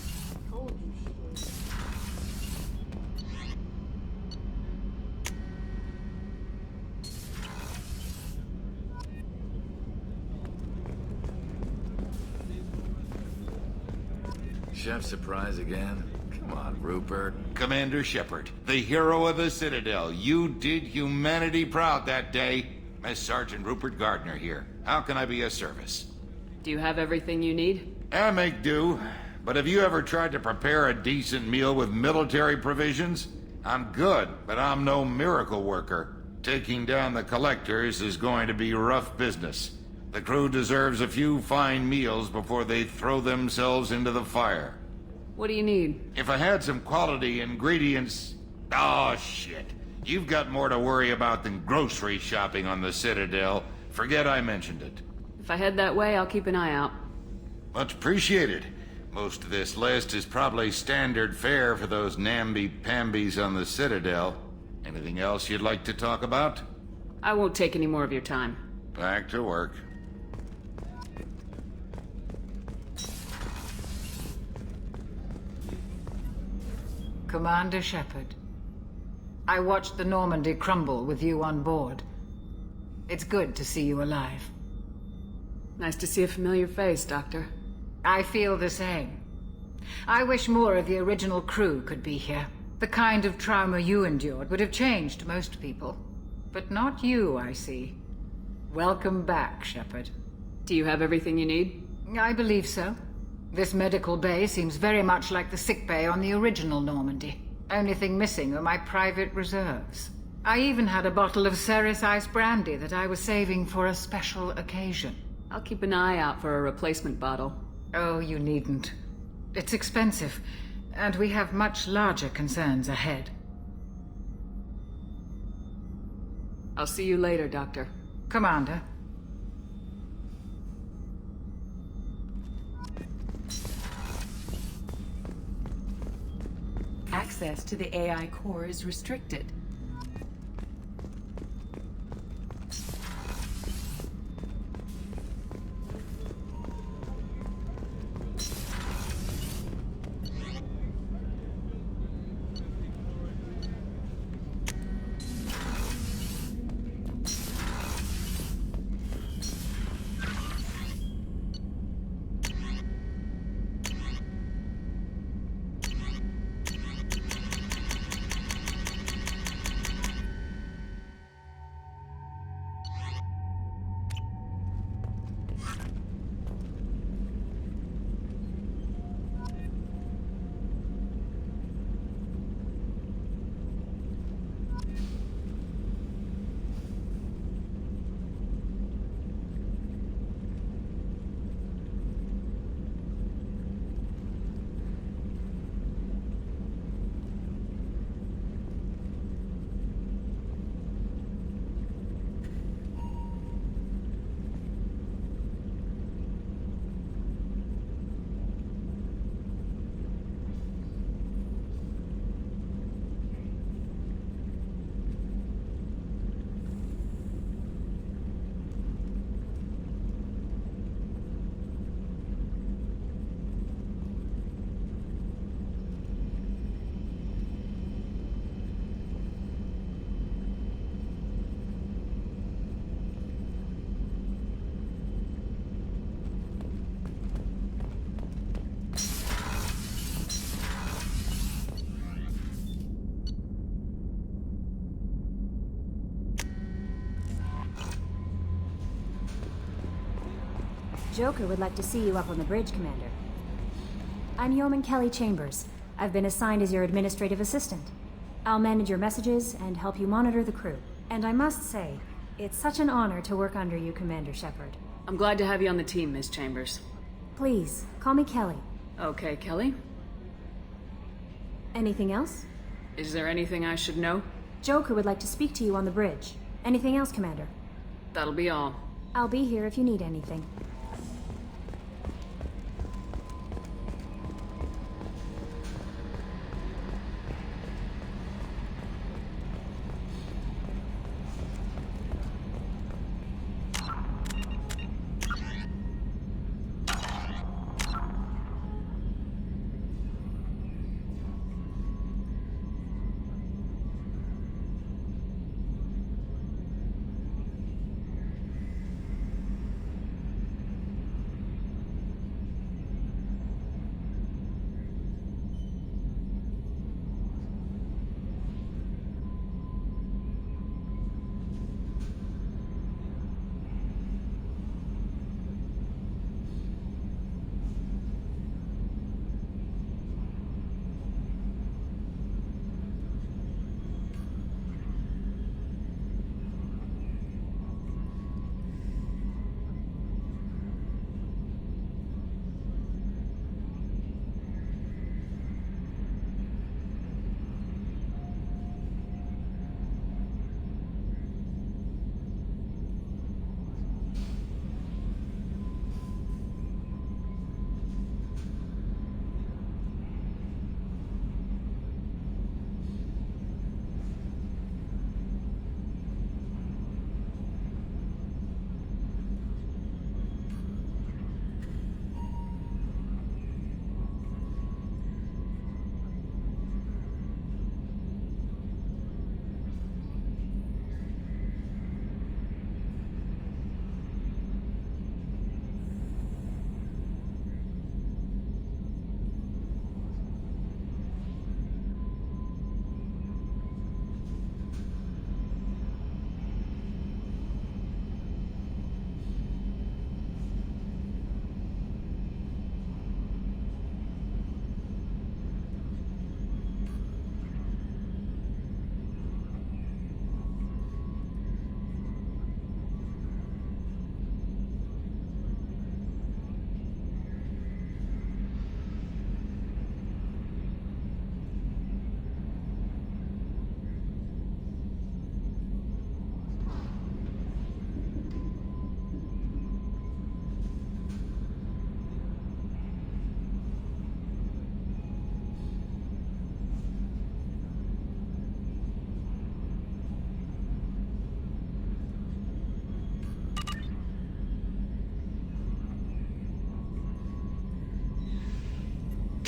Chef surprise again? Come on, Rupert. Commander Shepard, the hero of the Citadel. You did humanity proud that day. Miss Sergeant Rupert Gardner here. How can I be of service? Do you have everything you need? I make do. But have you ever tried to prepare a decent meal with military provisions? I'm good, but I'm no miracle worker. Taking down the collectors is going to be rough business. The crew deserves a few fine meals before they throw themselves into the fire. What do you need? If I had some quality ingredients... Oh, shit. You've got more to worry about than grocery shopping on the Citadel. Forget I mentioned it. If I head that way, I'll keep an eye out. Much appreciated. Most of this list is probably standard fare for those namby-pambies on the Citadel. Anything else you'd like to talk about? I won't take any more of your time. Back to work. Commander Shepard, I watched the Normandy crumble with you on board. It's good to see you alive. Nice to see a familiar face, Doctor. I feel the same. I wish more of the original crew could be here. The kind of trauma you endured would have changed most people. But not you, I see. Welcome back, Shepard. Do you have everything you need? I believe so. This medical bay seems very much like the sick bay on the original Normandy. Only thing missing are my private reserves. I even had a bottle of Ceres Ice Brandy that I was saving for a special occasion. I'll keep an eye out for a replacement bottle. Oh, you needn't. It's expensive, and we have much larger concerns ahead. I'll see you later, Doctor. Commander. Access to the AI core is restricted. Joker would like to see you up on the bridge, Commander. I'm Yeoman Kelly Chambers. I've been assigned as your administrative assistant. I'll manage your messages and help you monitor the crew. And I must say, it's such an honor to work under you, Commander Shepard. I'm glad to have you on the team, Miss Chambers. Please, call me Kelly. Okay, Kelly. Anything else? Is there anything I should know? Joker would like to speak to you on the bridge. Anything else, Commander? That'll be all. I'll be here if you need anything.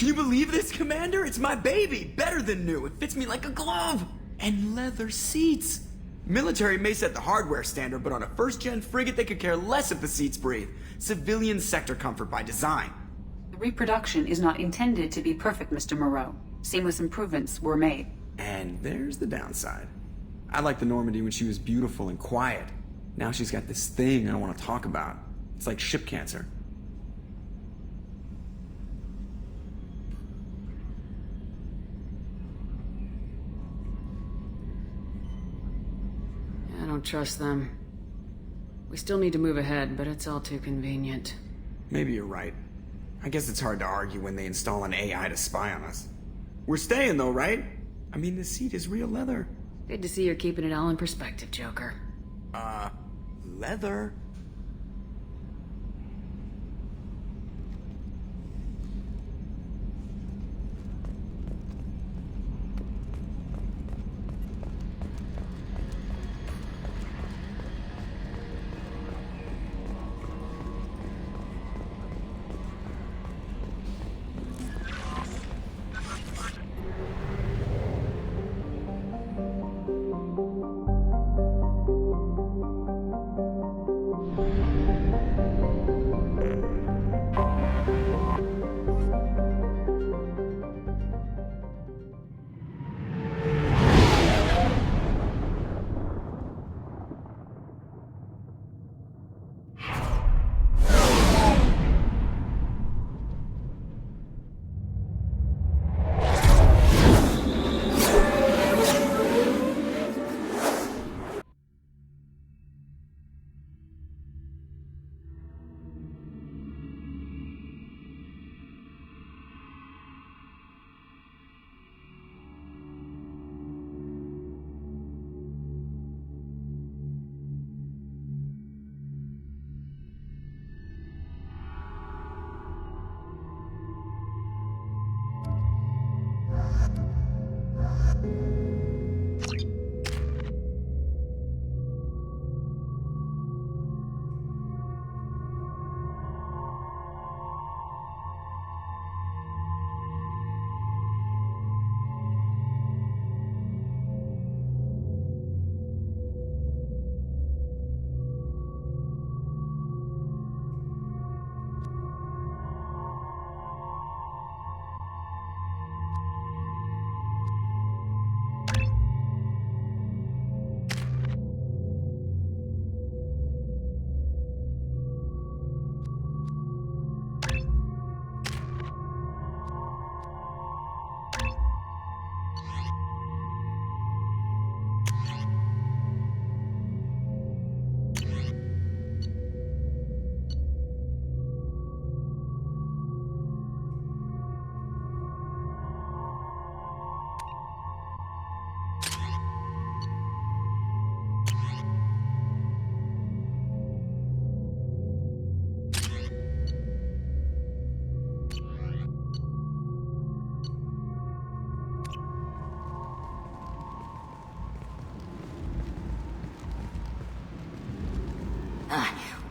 Can you believe this, Commander? It's my baby! Better than new. It fits me like a glove! And leather seats! Military may set the hardware standard, but on a first-gen frigate, they could care less if the seats breathe. Civilian sector comfort by design. The reproduction is not intended to be perfect, Mr. Moreau. Seamless improvements were made. And there's the downside. I liked the Normandy when she was beautiful and quiet. Now she's got this thing I don't want to talk about. It's like ship cancer. I don't trust them. We still need to move ahead, but it's all too convenient. Maybe you're right. I guess it's hard to argue when they install an AI to spy on us. We're staying though, right? I mean, the seat is real leather. Good to see you're keeping it all in perspective, Joker. Leather?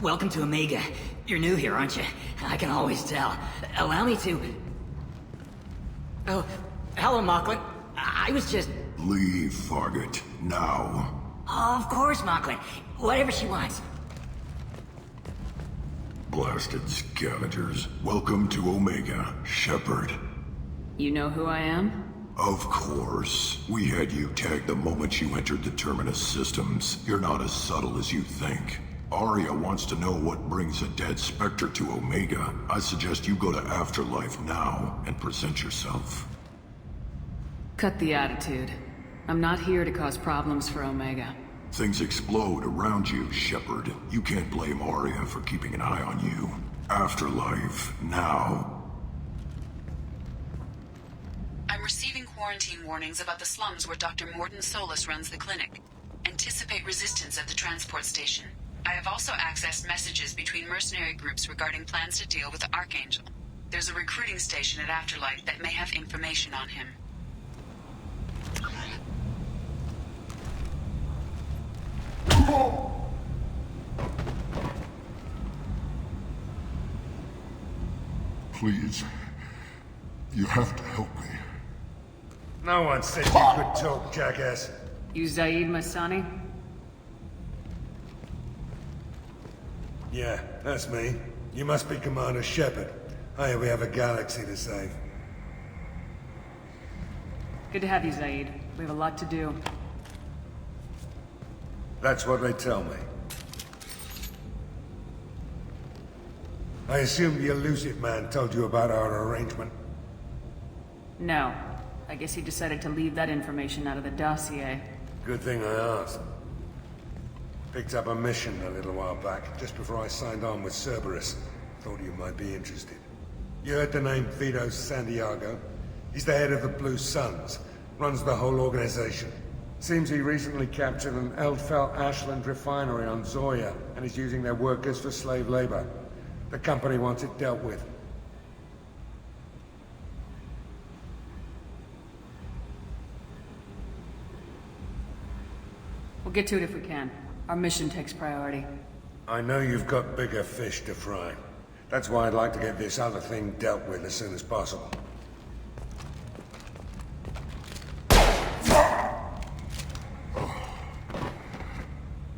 Welcome to Omega. You're new here, aren't you? I can always tell. Allow me to... Oh, hello, Mocklin. I was just... Leave, Fargate. Now. Oh, of course, Mocklin. Whatever she wants. Blasted scavengers. Welcome to Omega, Shepard. You know who I am? Of course. We had you tagged the moment you entered the Terminus systems. You're not as subtle as you think. Arya wants to know what brings a dead Spectre to Omega. I suggest you go to Afterlife now and present yourself. Cut the attitude. I'm not here to cause problems for Omega. Things explode around you, Shepard. You can't blame Arya for keeping an eye on you. Afterlife, now. I'm receiving quarantine warnings about the slums where Dr. Morden Solus runs the clinic. Anticipate resistance at the transport station. I have also accessed messages between mercenary groups regarding plans to deal with the Archangel. There's a recruiting station at Afterlife that may have information on him. Please. You have to help me. No one said you could talk, jackass. You Zaid Masani? Yeah, that's me. You must be Commander Shepard. Hey, we have a galaxy to save. Good to have you, Zaid. We have a lot to do. That's what they tell me. I assume the elusive man told you about our arrangement? No. I guess he decided to leave that information out of the dossier. Good thing I asked. Picked up a mission a little while back, just before I signed on with Cerberus. Thought you might be interested. You heard the name Vito Santiago? He's the head of the Blue Suns, runs the whole organization. Seems he recently captured an Eldfell Ashland refinery on Zoya, and is using their workers for slave labor. The company wants it dealt with. We'll get to it if we can. Our mission takes priority. I know you've got bigger fish to fry. That's why I'd like to get this other thing dealt with as soon as possible.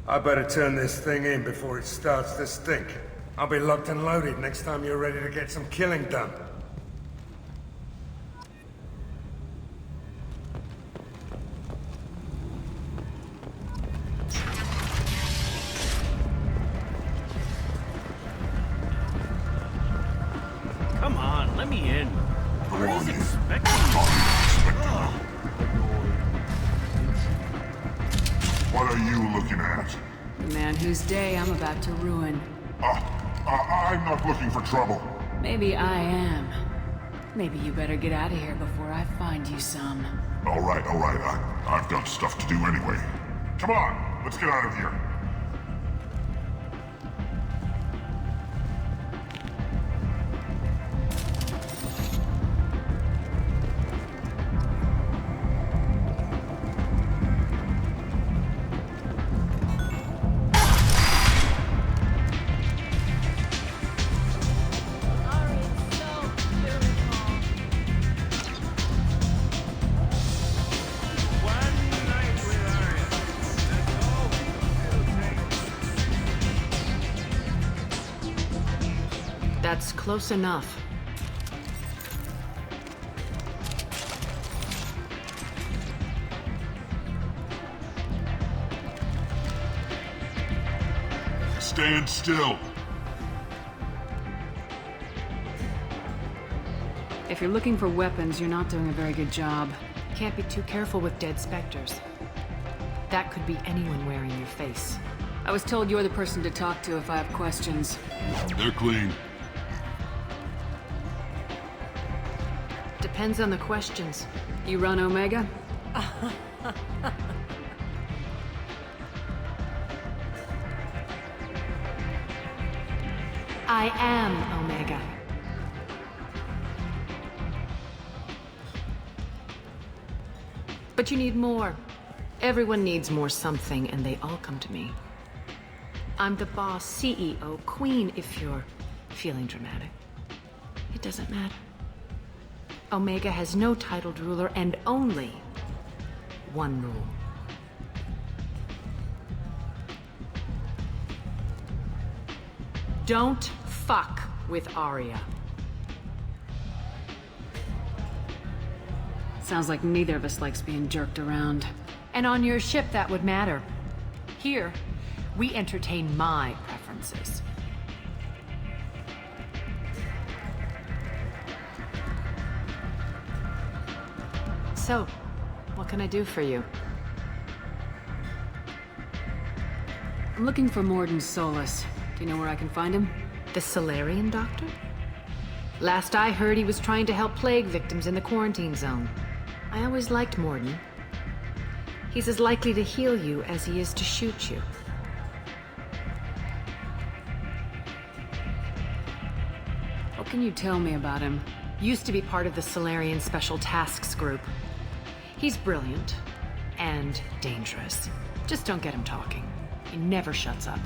I better turn this thing in before it starts to stink. I'll be locked and loaded next time you're ready to get some killing done. Come on, let me in. What are you expecting? What are you looking at? The man whose day I'm about to ruin. I'm not looking for trouble. Maybe I am. Maybe you better get out of here before I find you some. All right. I've got stuff to do anyway. Come on, let's get out of here. That's close enough. Stand still. If you're looking for weapons, you're not doing a very good job. Can't be too careful with dead specters. That could be anyone wearing your face. I was told you're the person to talk to if I have questions. They're clean. Depends on the questions. You run Omega? I am Omega. But you need more. Everyone needs more something, and they all come to me. I'm the boss, CEO, queen, if you're feeling dramatic. It doesn't matter. Omega has no titled ruler and only one rule. Don't fuck with Arya. Sounds like neither of us likes being jerked around. And on your ship, that would matter. Here, we entertain my preferences. So, what can I do for you? I'm looking for Morden Solus. Do you know where I can find him? The Solarian doctor? Last I heard, he was trying to help plague victims in the quarantine zone. I always liked Morden. He's as likely to heal you as he is to shoot you. What can you tell me about him? Used to be part of the Solarian Special Tasks Group. He's brilliant and dangerous. Just don't get him talking. He never shuts up.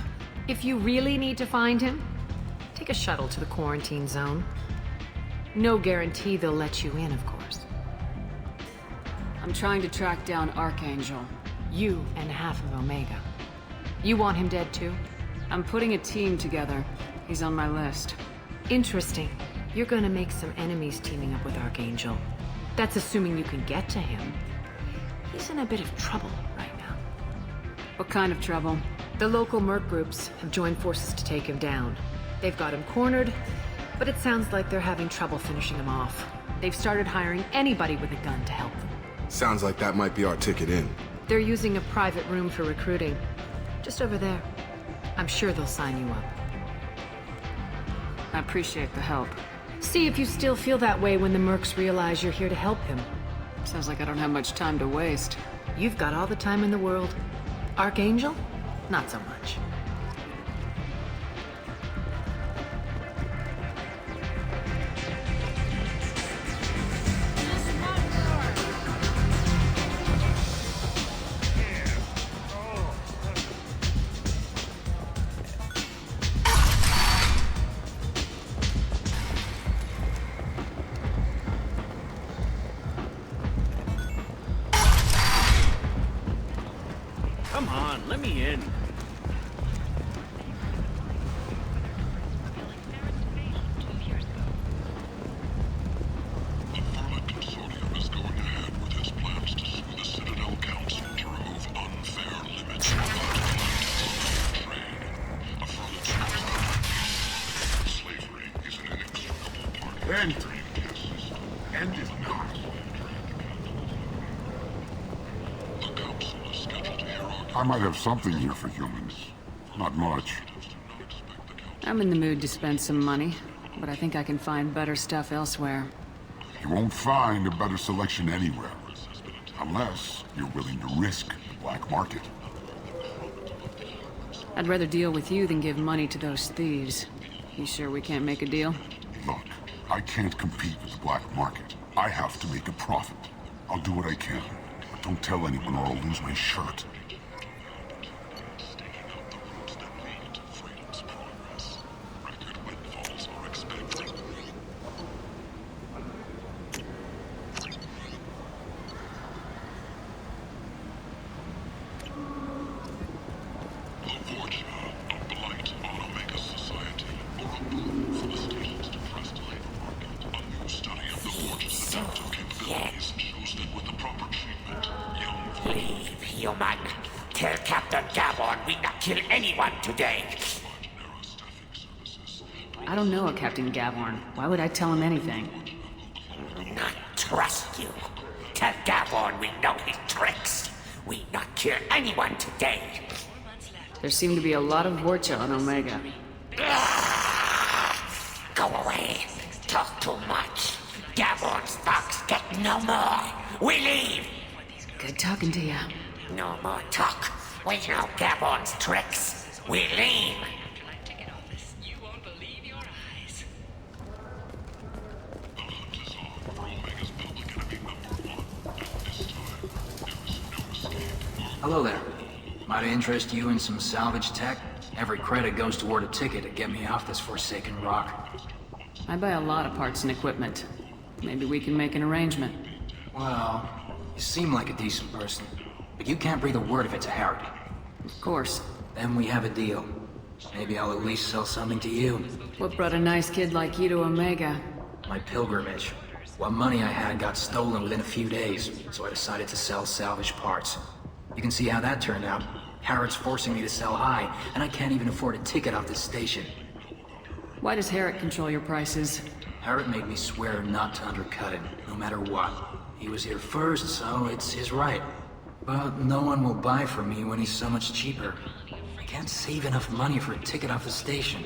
If you really need to find him, take a shuttle to the quarantine zone. No guarantee they'll let you in, of course. I'm trying to track down Archangel. You and half of Omega. You want him dead too? I'm putting a team together. He's on my list. Interesting. You're gonna make some enemies teaming up with Archangel. That's assuming you can get to him. He's in a bit of trouble right now. What kind of trouble? The local merc groups have joined forces to take him down. They've got him cornered, but it sounds like they're having trouble finishing him off. They've started hiring anybody with a gun to help them. Sounds like that might be our ticket in. They're using a private room for recruiting. Just over there. I'm sure they'll sign you up. I appreciate the help. See if you still feel that way when the mercs realize you're here to help him. Sounds like I don't have much time to waste. You've got all the time in the world. Archangel? Not so much. Come on, let me in. The Vermin Consortium is going ahead with its plans to sue the Citadel Council to remove unfair limits on trade. A further truth. Slavery is an inextricable part of the trade system. And is not. I might have something here for humans. Not much. I'm in the mood to spend some money, but I think I can find better stuff elsewhere. You won't find a better selection anywhere. Unless you're willing to risk the black market. I'd rather deal with you than give money to those thieves. You sure we can't make a deal? Look, I can't compete with the black market. I have to make a profit. I'll do what I can. But don't tell anyone or I'll lose my shirt. The Vortia, a blight on Omega society, or a boon for the state. soon, yes. Leave, human. Tell Captain Gavon we not kill anyone today. I don't know a Captain Gavorn. Why would I tell him anything? Not trust you. Tell Gavon we know his tricks. We not kill anyone today. There seem to be a lot of Vorcha on Omega. Go away. Talk too much. Gavon's thugs get no more. We leave. Good talking to you. No more talk. We know Gavon's tricks. We leave. Hello there. Might I interest you in some salvage tech? Every credit goes toward a ticket to get me off this forsaken rock. I buy a lot of parts and equipment. Maybe we can make an arrangement. Well, you seem like a decent person, but you can't breathe a word of it to Harry. Of course. Then we have a deal. Maybe I'll at least sell something to you. What brought a nice kid like you to Omega? My pilgrimage. What money I had got stolen within a few days, so I decided to sell salvage parts. You can see how that turned out. Harrod's forcing me to sell high, and I can't even afford a ticket off this station. Why does Harrod control your prices? Harrod made me swear not to undercut him, no matter what. He was here first, so it's his right. But no one will buy from me when he's so much cheaper. I can't save enough money for a ticket off the station.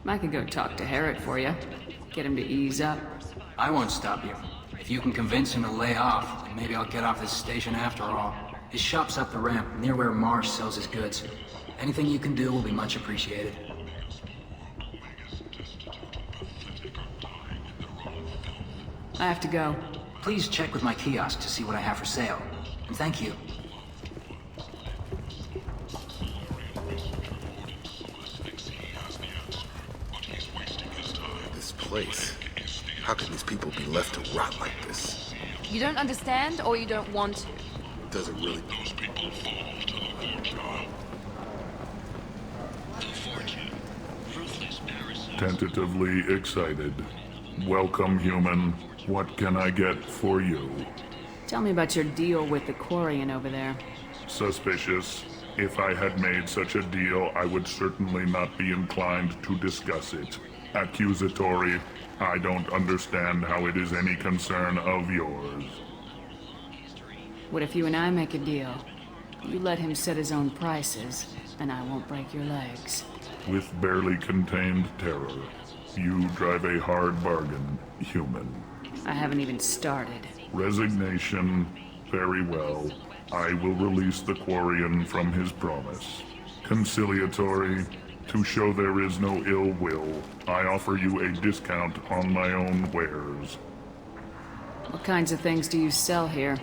I could go talk to Harrod for you. Get him to ease up. I won't stop you. If you can convince him to lay off, then maybe I'll get off this station after all. His shop's up the ramp, near where Marsh sells his goods. Anything you can do will be much appreciated. I have to go. Please check with my kiosk to see what I have for sale. And thank you. This place. How can these people be left to rot like this? You don't understand, or you don't want to? Does it really? Tentatively excited. Welcome, human. What can I get for you? Tell me about your deal with the Quarian over there. Suspicious. If I had made such a deal, I would certainly not be inclined to discuss it. Accusatory. I don't understand how it is any concern of yours. What if you and I make a deal? You let him set his own prices, and I won't break your legs. With barely contained terror, you drive a hard bargain, human. I haven't even started. Resignation. Very well. I will release the Quarian from his promise. Conciliatory. To show there is no ill will, I offer you a discount on my own wares. What kinds of things do you sell here?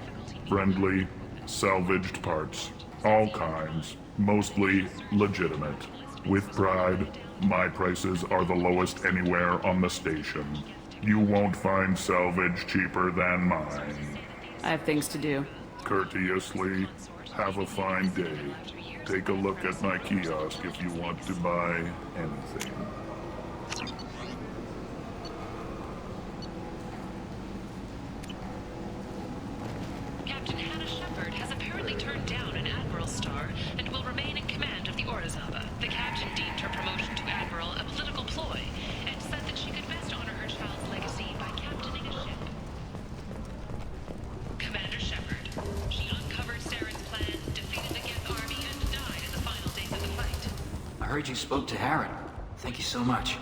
Friendly, salvaged parts. All kinds. Mostly legitimate. With pride, my prices are the lowest anywhere on the station. You won't find salvage cheaper than mine. I have things to do. Courteously, have a fine day. Take a look at my kiosk if you want to buy anything. Captain Hannah Shepard has apparently turned down an Admiral star and will remain in command of the Orizaba. The captain deemed her promotion to Admiral a political ploy and said that she could best honor her child's legacy by captaining a ship. Commander Shepard. She uncovered Saren's plan, defeated the Geth army, and died in the final days of the fight. I heard you spoke to Harrod. Thank you so much.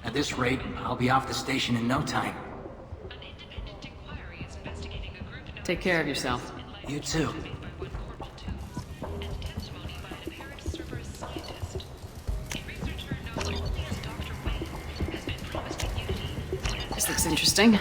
At this rate, I'll be off the station in no time. Take care of yourself. You too. This looks interesting.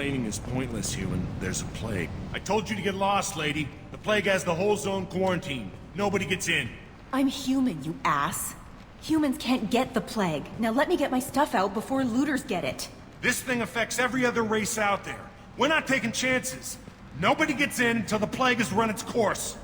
complaining is pointless, human. There's a plague. I told you to get lost, lady. The plague has the whole zone quarantined. Nobody gets in. I'm human, you ass. Humans can't get the plague. Now let me get my stuff out before looters get it. This thing affects every other race out there. We're not taking chances. Nobody gets in until the plague has run its course.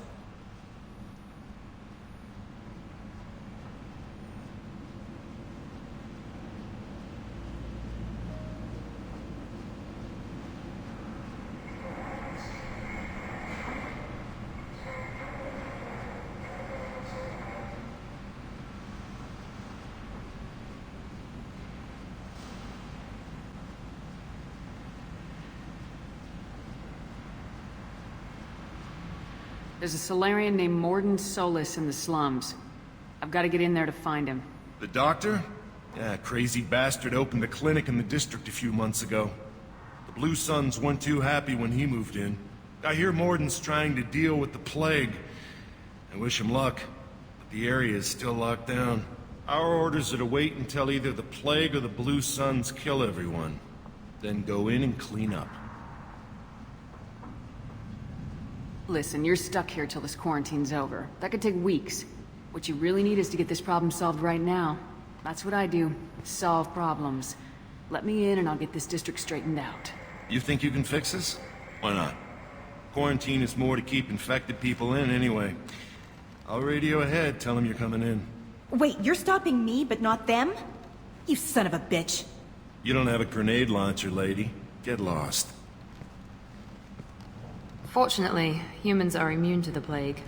There's a Solarian named Morden Solis in the slums. I've got to get in there to find him. The doctor? Yeah, crazy bastard opened a clinic in the district a few months ago. The Blue Suns weren't too happy when he moved in. I hear Morden's trying to deal with the plague. I wish him luck, but the area is still locked down. Our orders are to wait until either the plague or the Blue Suns kill everyone. Then go in and clean up. Listen, you're stuck here till this quarantine's over. That could take weeks. What you really need is to get this problem solved right now. That's what I do. Solve problems. Let me in and I'll get this district straightened out. You think you can fix this? Why not? Quarantine is more to keep infected people in anyway. I'll radio ahead, tell them you're coming in. Wait, you're stopping me, but not them? You son of a bitch. You don't have a grenade launcher, lady. Get lost. Fortunately, humans are immune to the plague.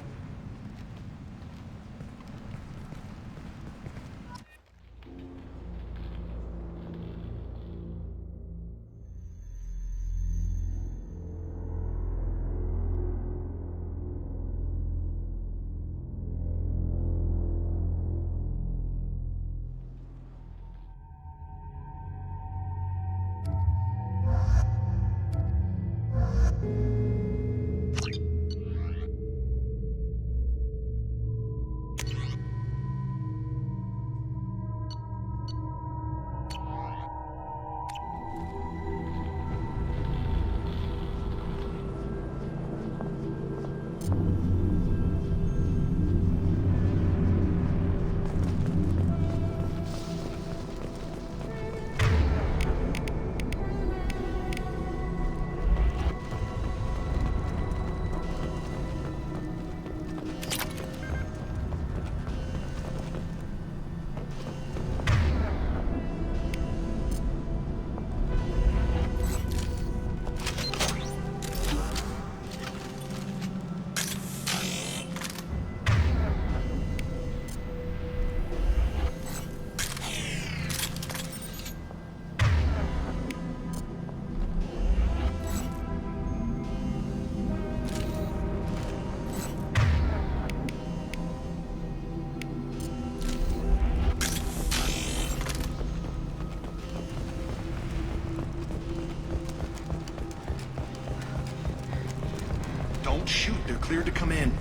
Don't shoot, they're cleared to come in.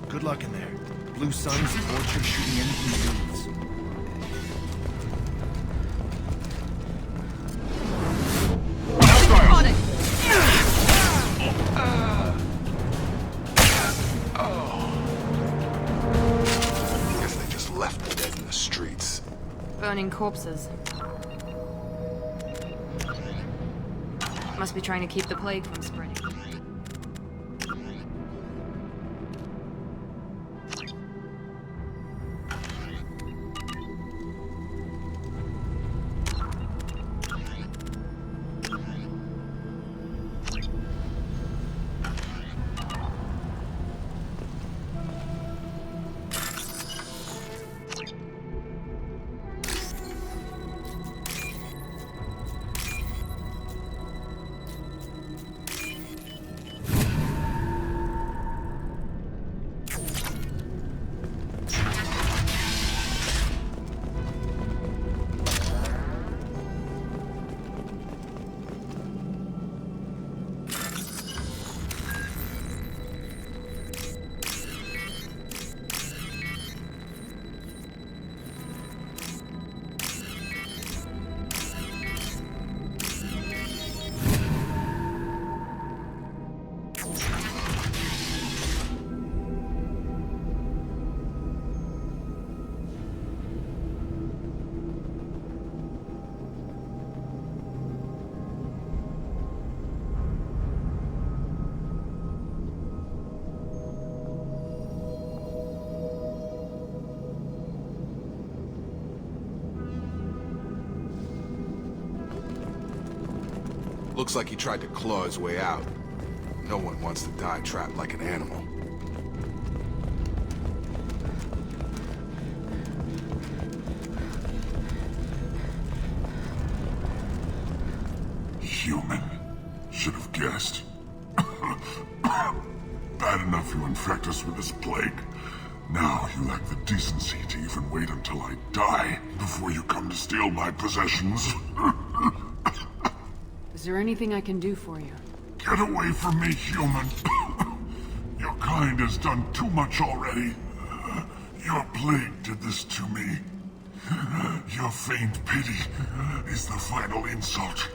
Good luck in there. Blue Suns and Orchard shooting anything that moves. Burning corpses. Must be trying to keep the plague from spreading. Looks like he tried to claw his way out. No one wants to die trapped like an animal. Human. Should have guessed. Bad enough you infect us with this plague. Now you lack the decency to even wait until I die before you come to steal my possessions. Is there anything I can do for you? Get away from me, human. Your kind has done too much already. Your plague did this to me. Your feigned pity is the final insult.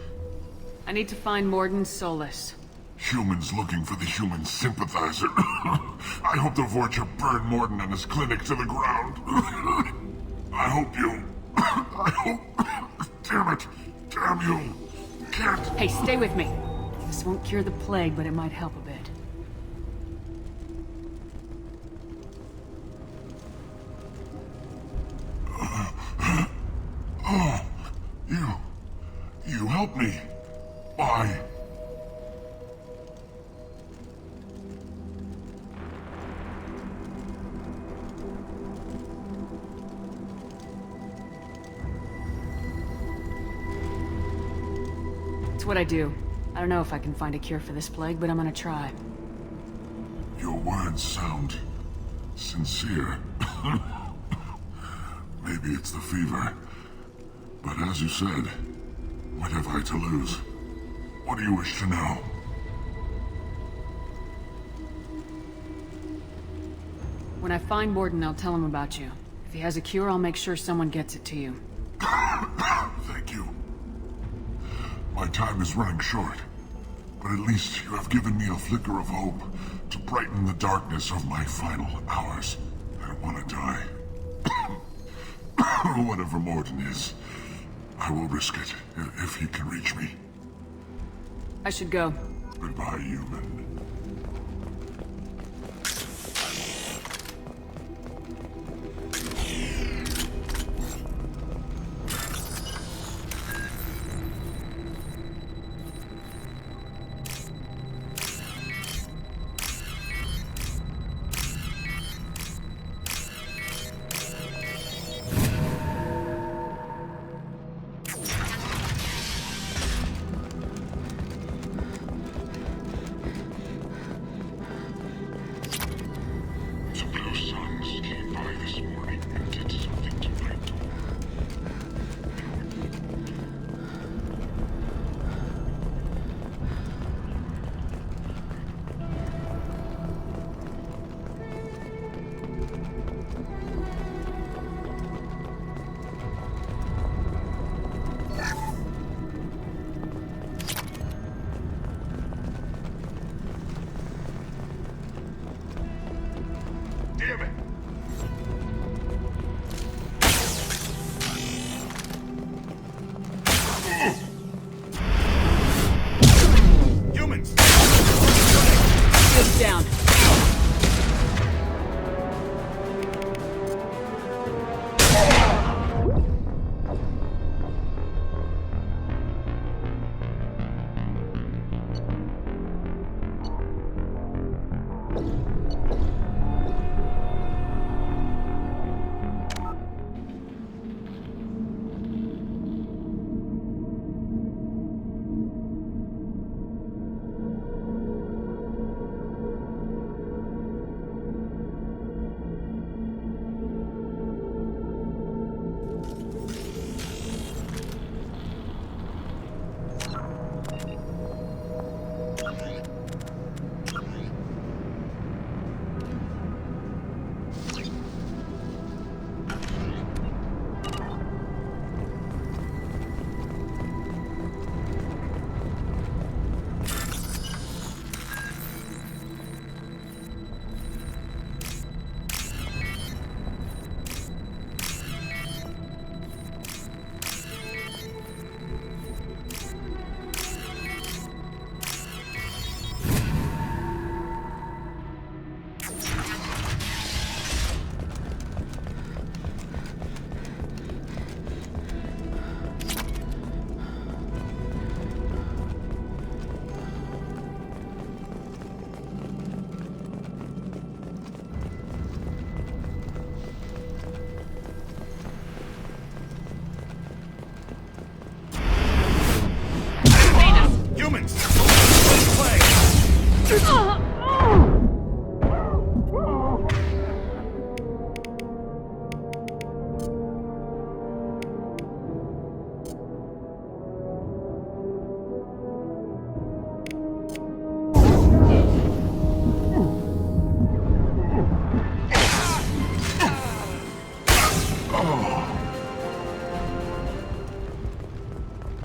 I need to find Morden Solus. Humans looking for the human sympathizer. I hope the Vorcha burn Morden and his clinic to the ground. I hope you... I hope... Damn it! Damn you! Can't... Hey, stay with me. This won't cure the plague, but it might help a bit. Oh, you helped me. Why? It's what I do. I don't know if I can find a cure for this plague, but I'm gonna try. Your words sound sincere. Maybe it's the fever. But as you said, what have I to lose? What do you wish to know? When I find Morden, I'll tell him about you. If he has a cure, I'll make sure someone gets it to you. Thank you. My time is running short, but at least you have given me a flicker of hope to brighten the darkness of my final hours. I don't want to die. Whatever Morden is, I will risk it if he can reach me. I should go. Goodbye, human. Down.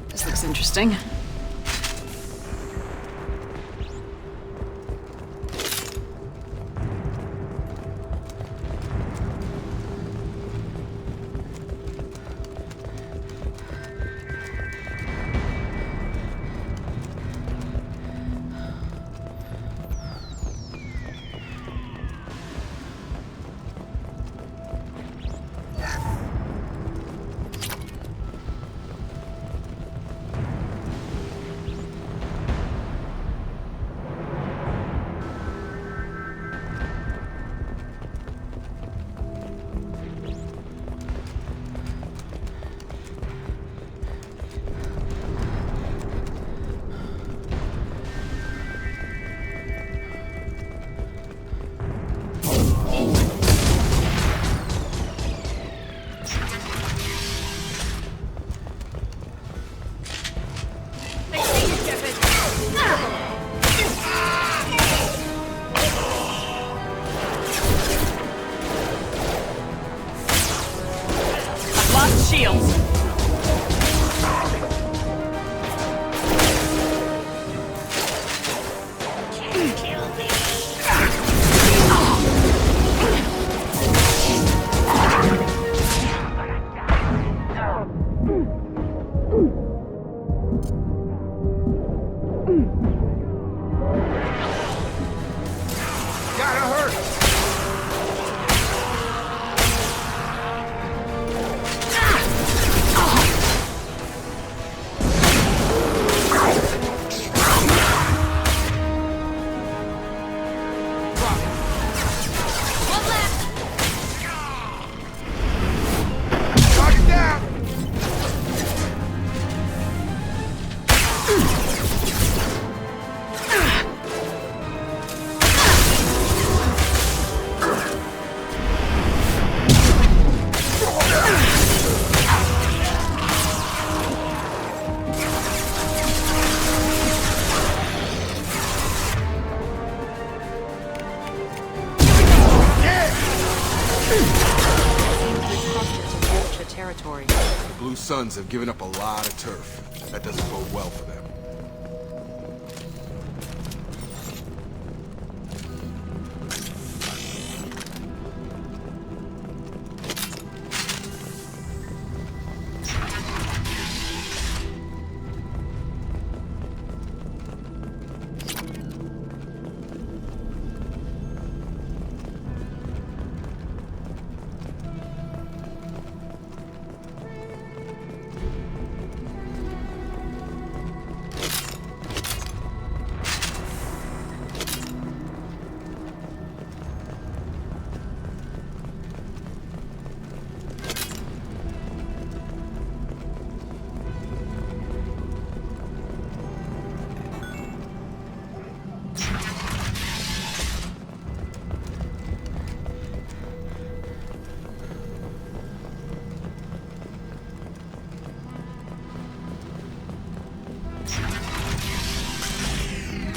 This looks interesting. Shields. Territory. The Blue Suns have given up a lot of turf. That doesn't bode well for them.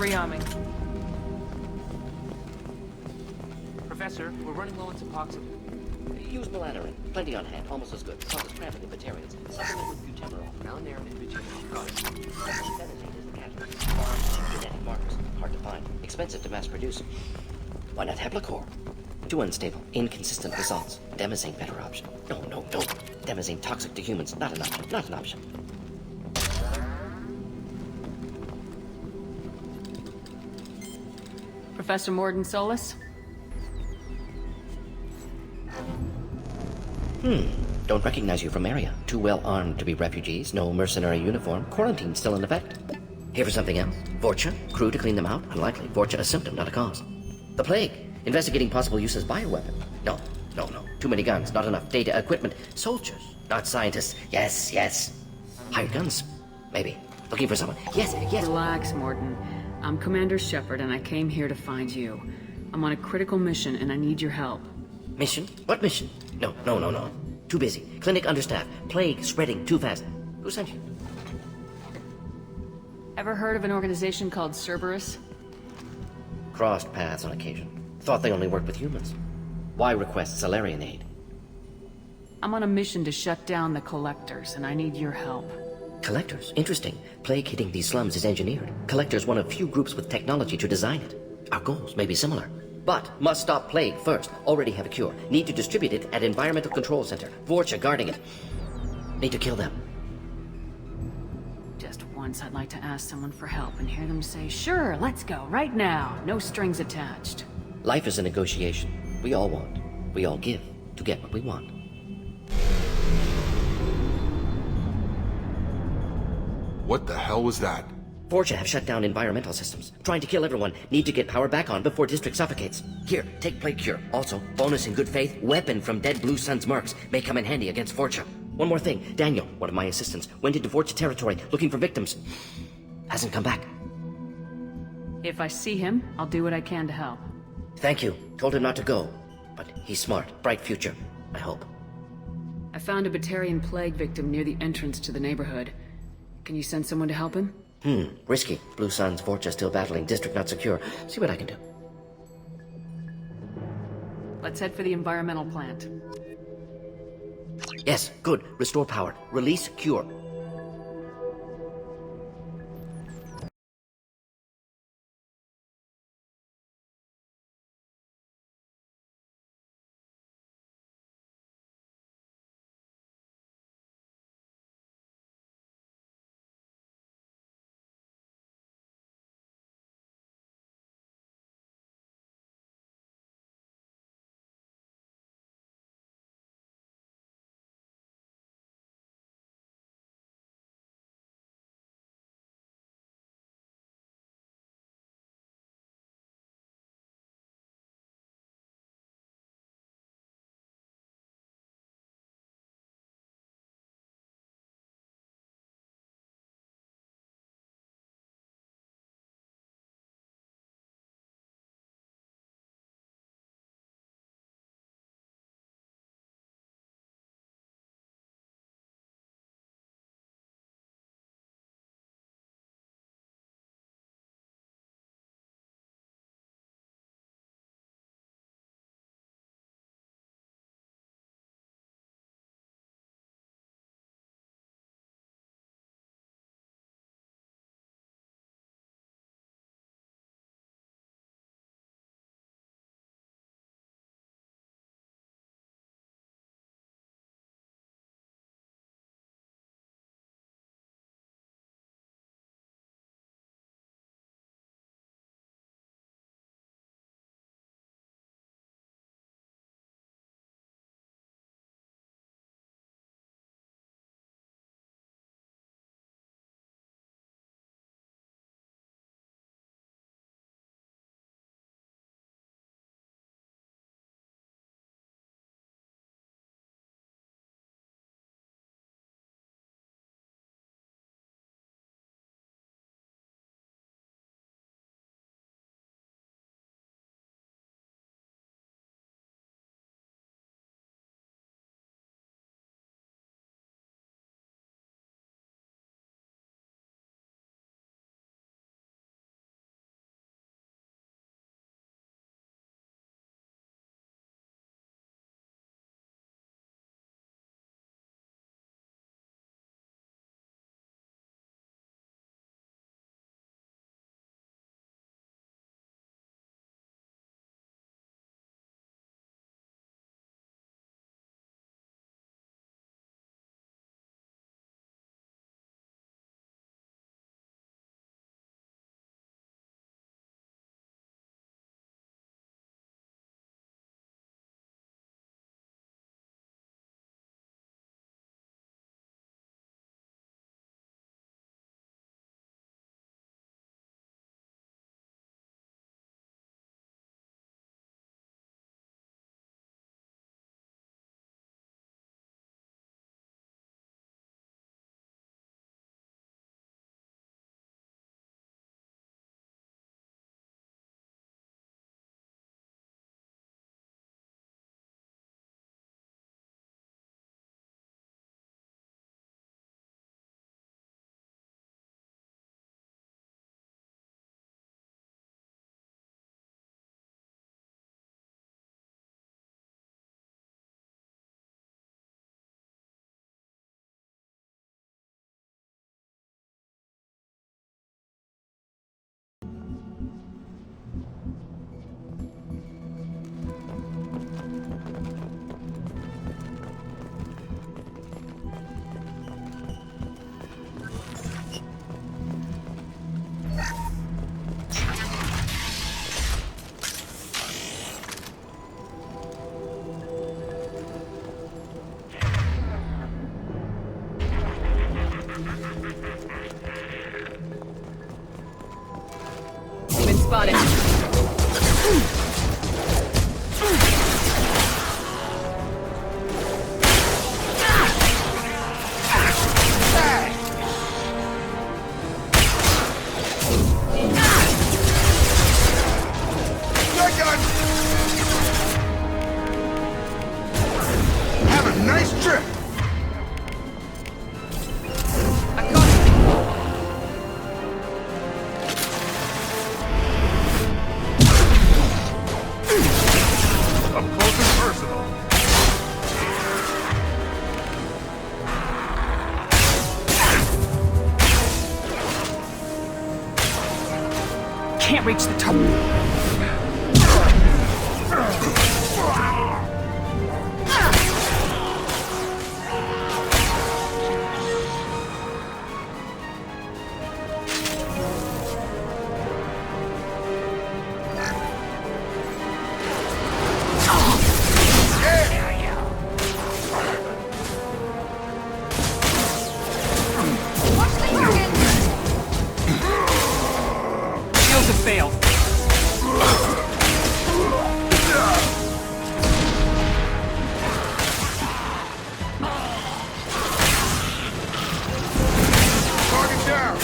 Rearming. Professor, we're running low on Suboxone. Use melatonin. Plenty on hand. Almost as good. Causes cramping in vegetarians. Supplement with buterol. Malinarin and butyral. Got it. Adenosine is the catalyst. Genetic markers. Hard to find. Expensive to mass produce. Why not Heplicor? Too unstable. Inconsistent results. Demazine better option. No. Demazine toxic to humans. Not an option. Not an option. Professor Morden Solis? Don't recognize you from area. Too well armed to be refugees. No mercenary uniform. Quarantine still in effect. Here for something else? Vorcha? Crew to clean them out? Unlikely. Vorcha a symptom, not a cause. The plague. Investigating possible use as bioweapon. No. Too many guns. Not enough data, equipment. Soldiers. Not scientists. Yes. Hired guns. Maybe. Looking for someone. Yes. Relax, Morden. I'm Commander Shepard, and I came here to find you. I'm on a critical mission, and I need your help. Mission? What mission? No. Too busy. Clinic understaffed. Plague spreading too fast. Who sent you? Ever heard of an organization called Cerberus? Crossed paths on occasion. Thought they only worked with humans. Why request Salarian aid? I'm on a mission to shut down the Collectors, and I need your help. Collectors? Interesting. Plague hitting these slums is engineered. Collectors one of few groups with technology to design it. Our goals may be similar. But must stop Plague first. Already have a cure. Need to distribute it at Environmental Control Center. Vorcha guarding it. Need to kill them. Just once I'd like to ask someone for help and hear them say, sure, let's go, right now. No strings attached. Life is a negotiation. We all want. We all give to get what we want. What the hell was that? Vorcha have shut down environmental systems. Trying to kill everyone. Need to get power back on before District suffocates. Here, take Plague Cure. Also, bonus in good faith, weapon from dead Blue Sun's mercs. May come in handy against Vorcha. One more thing. Daniel, one of my assistants, went into Vorcha territory looking for victims. Hasn't come back. If I see him, I'll do what I can to help. Thank you. Told him not to go. But he's smart. Bright future. I hope. I found a Batarian plague victim near the entrance to the neighborhood. Can you send someone to help him? Risky. Blue Sun's Vorcha still battling. District not secure. See what I can do. Let's head for the environmental plant. Yes, good. Restore power. Release cure. reach the top. Shields have failed. Target down!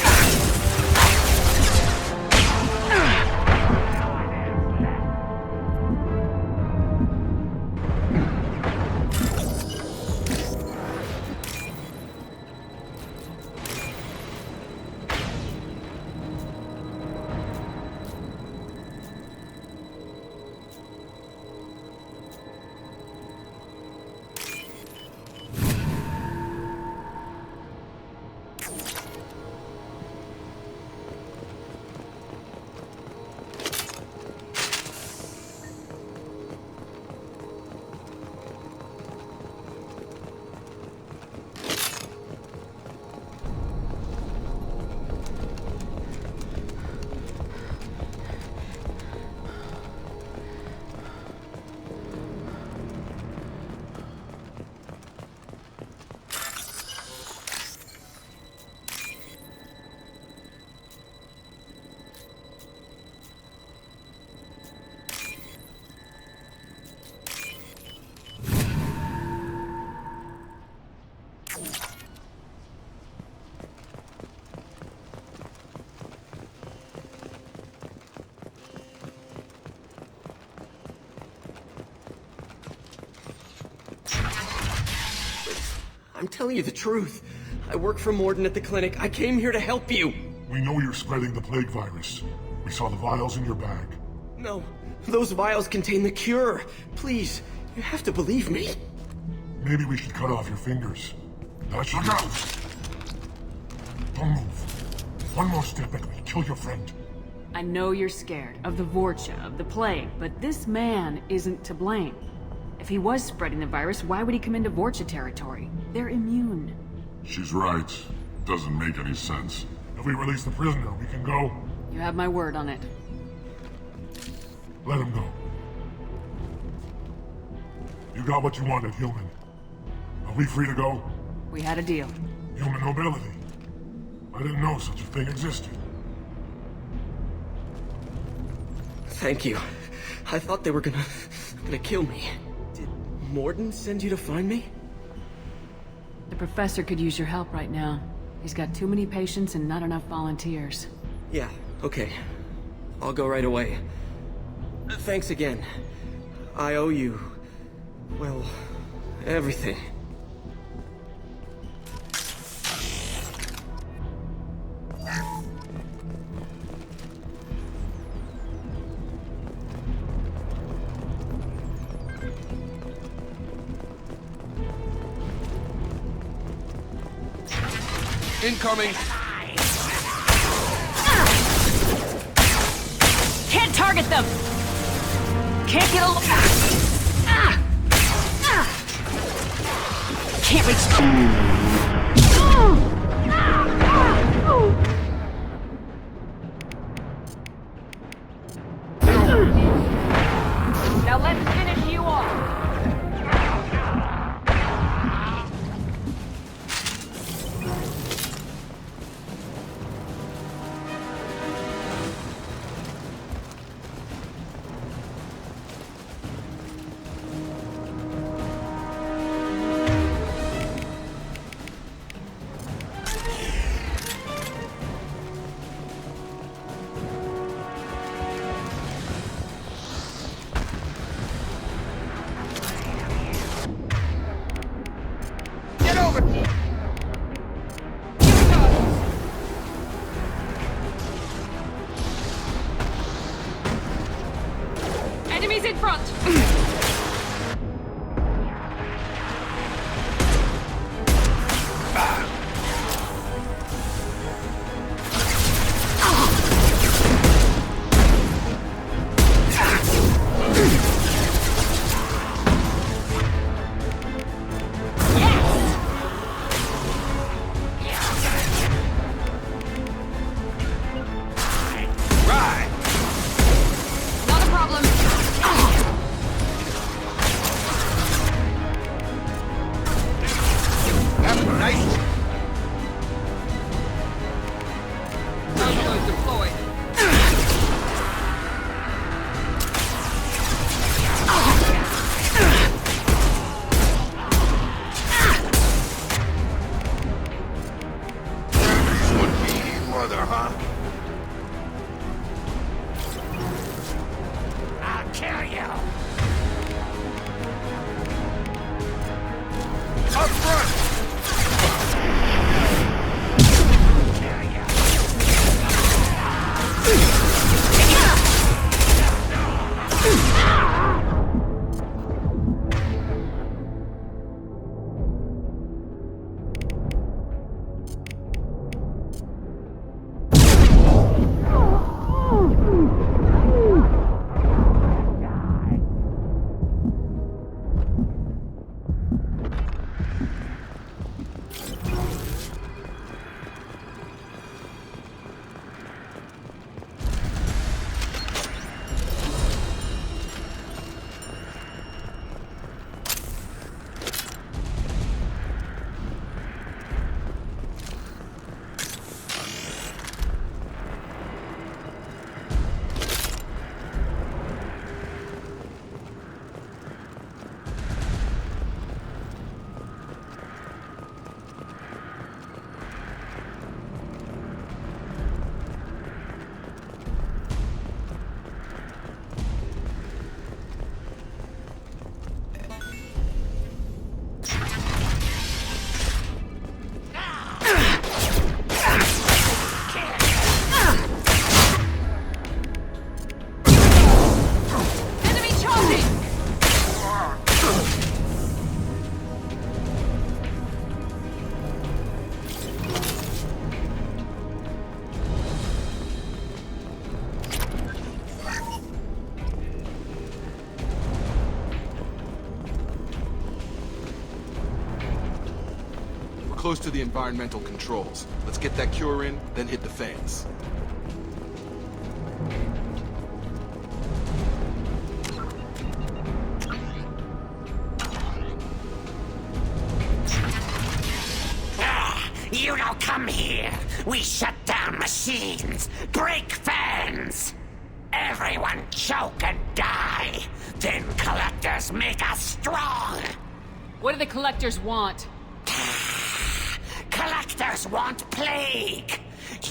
I'm telling you the truth. I work for Morden at the clinic. I came here to help you. We know you're spreading the plague virus. We saw the vials in your bag. No, those vials contain the cure. Please, you have to believe me. Maybe we should cut off your fingers. That should out! Don't move. One more step and we kill your friend. I know you're scared of the Vorcha, of the plague, but this man isn't to blame. If he was spreading the virus, why would he come into Vorcha territory? They're immune. She's right. Doesn't make any sense. If we release the prisoner, we can go. You have my word on it. Let him go. You got what you wanted, human. Are we free to go? We had a deal. Human nobility. I didn't know such a thing existed. Thank you. I thought they were gonna kill me. Did Morden send you to find me? The professor could use your help right now. He's got too many patients and not enough volunteers. Yeah, okay. I'll go right away. Thanks again. I owe you, well, everything. Incoming! Can't target them! Can't get a... Can't reach them! Now let's finish you off! Enemies in front! kill you! Up front! Close to the environmental controls. Let's get that cure in, then hit the fans. You don't come here. We shut down machines, break fans. Everyone choke and die. Then collectors make us strong. What do the collectors want? Collectors want plague.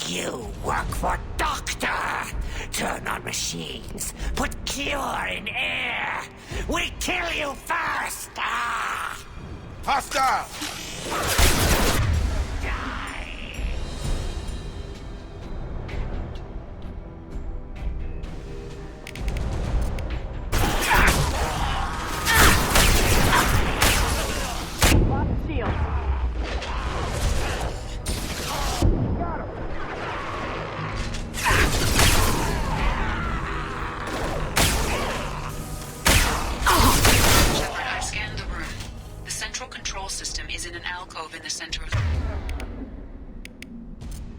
You work for Doctor. Turn on machines. Put cure in air. We kill you first. Ah! Hostile! In the center of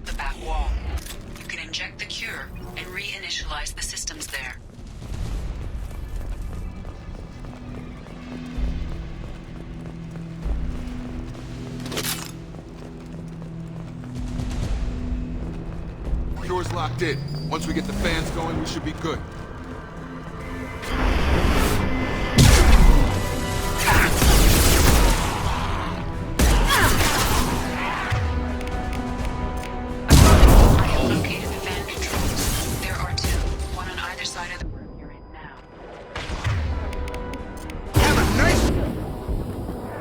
the back wall. You can inject the cure and reinitialize the systems there. Cure's locked in. Once we get the fans going, we should be good.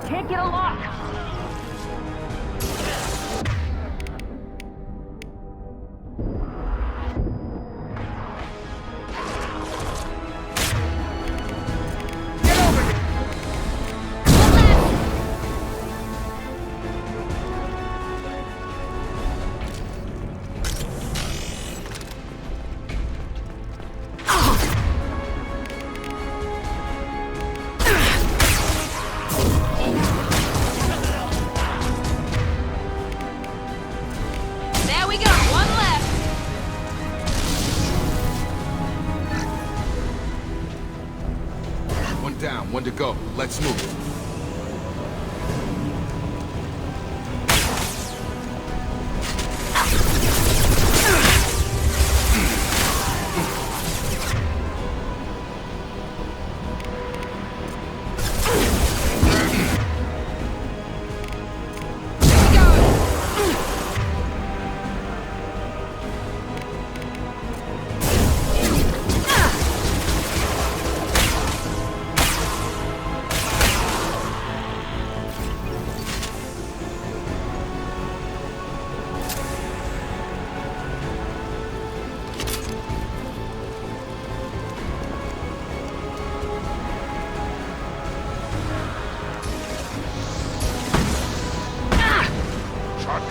Can't get a lock! Down, one to go. Let's move.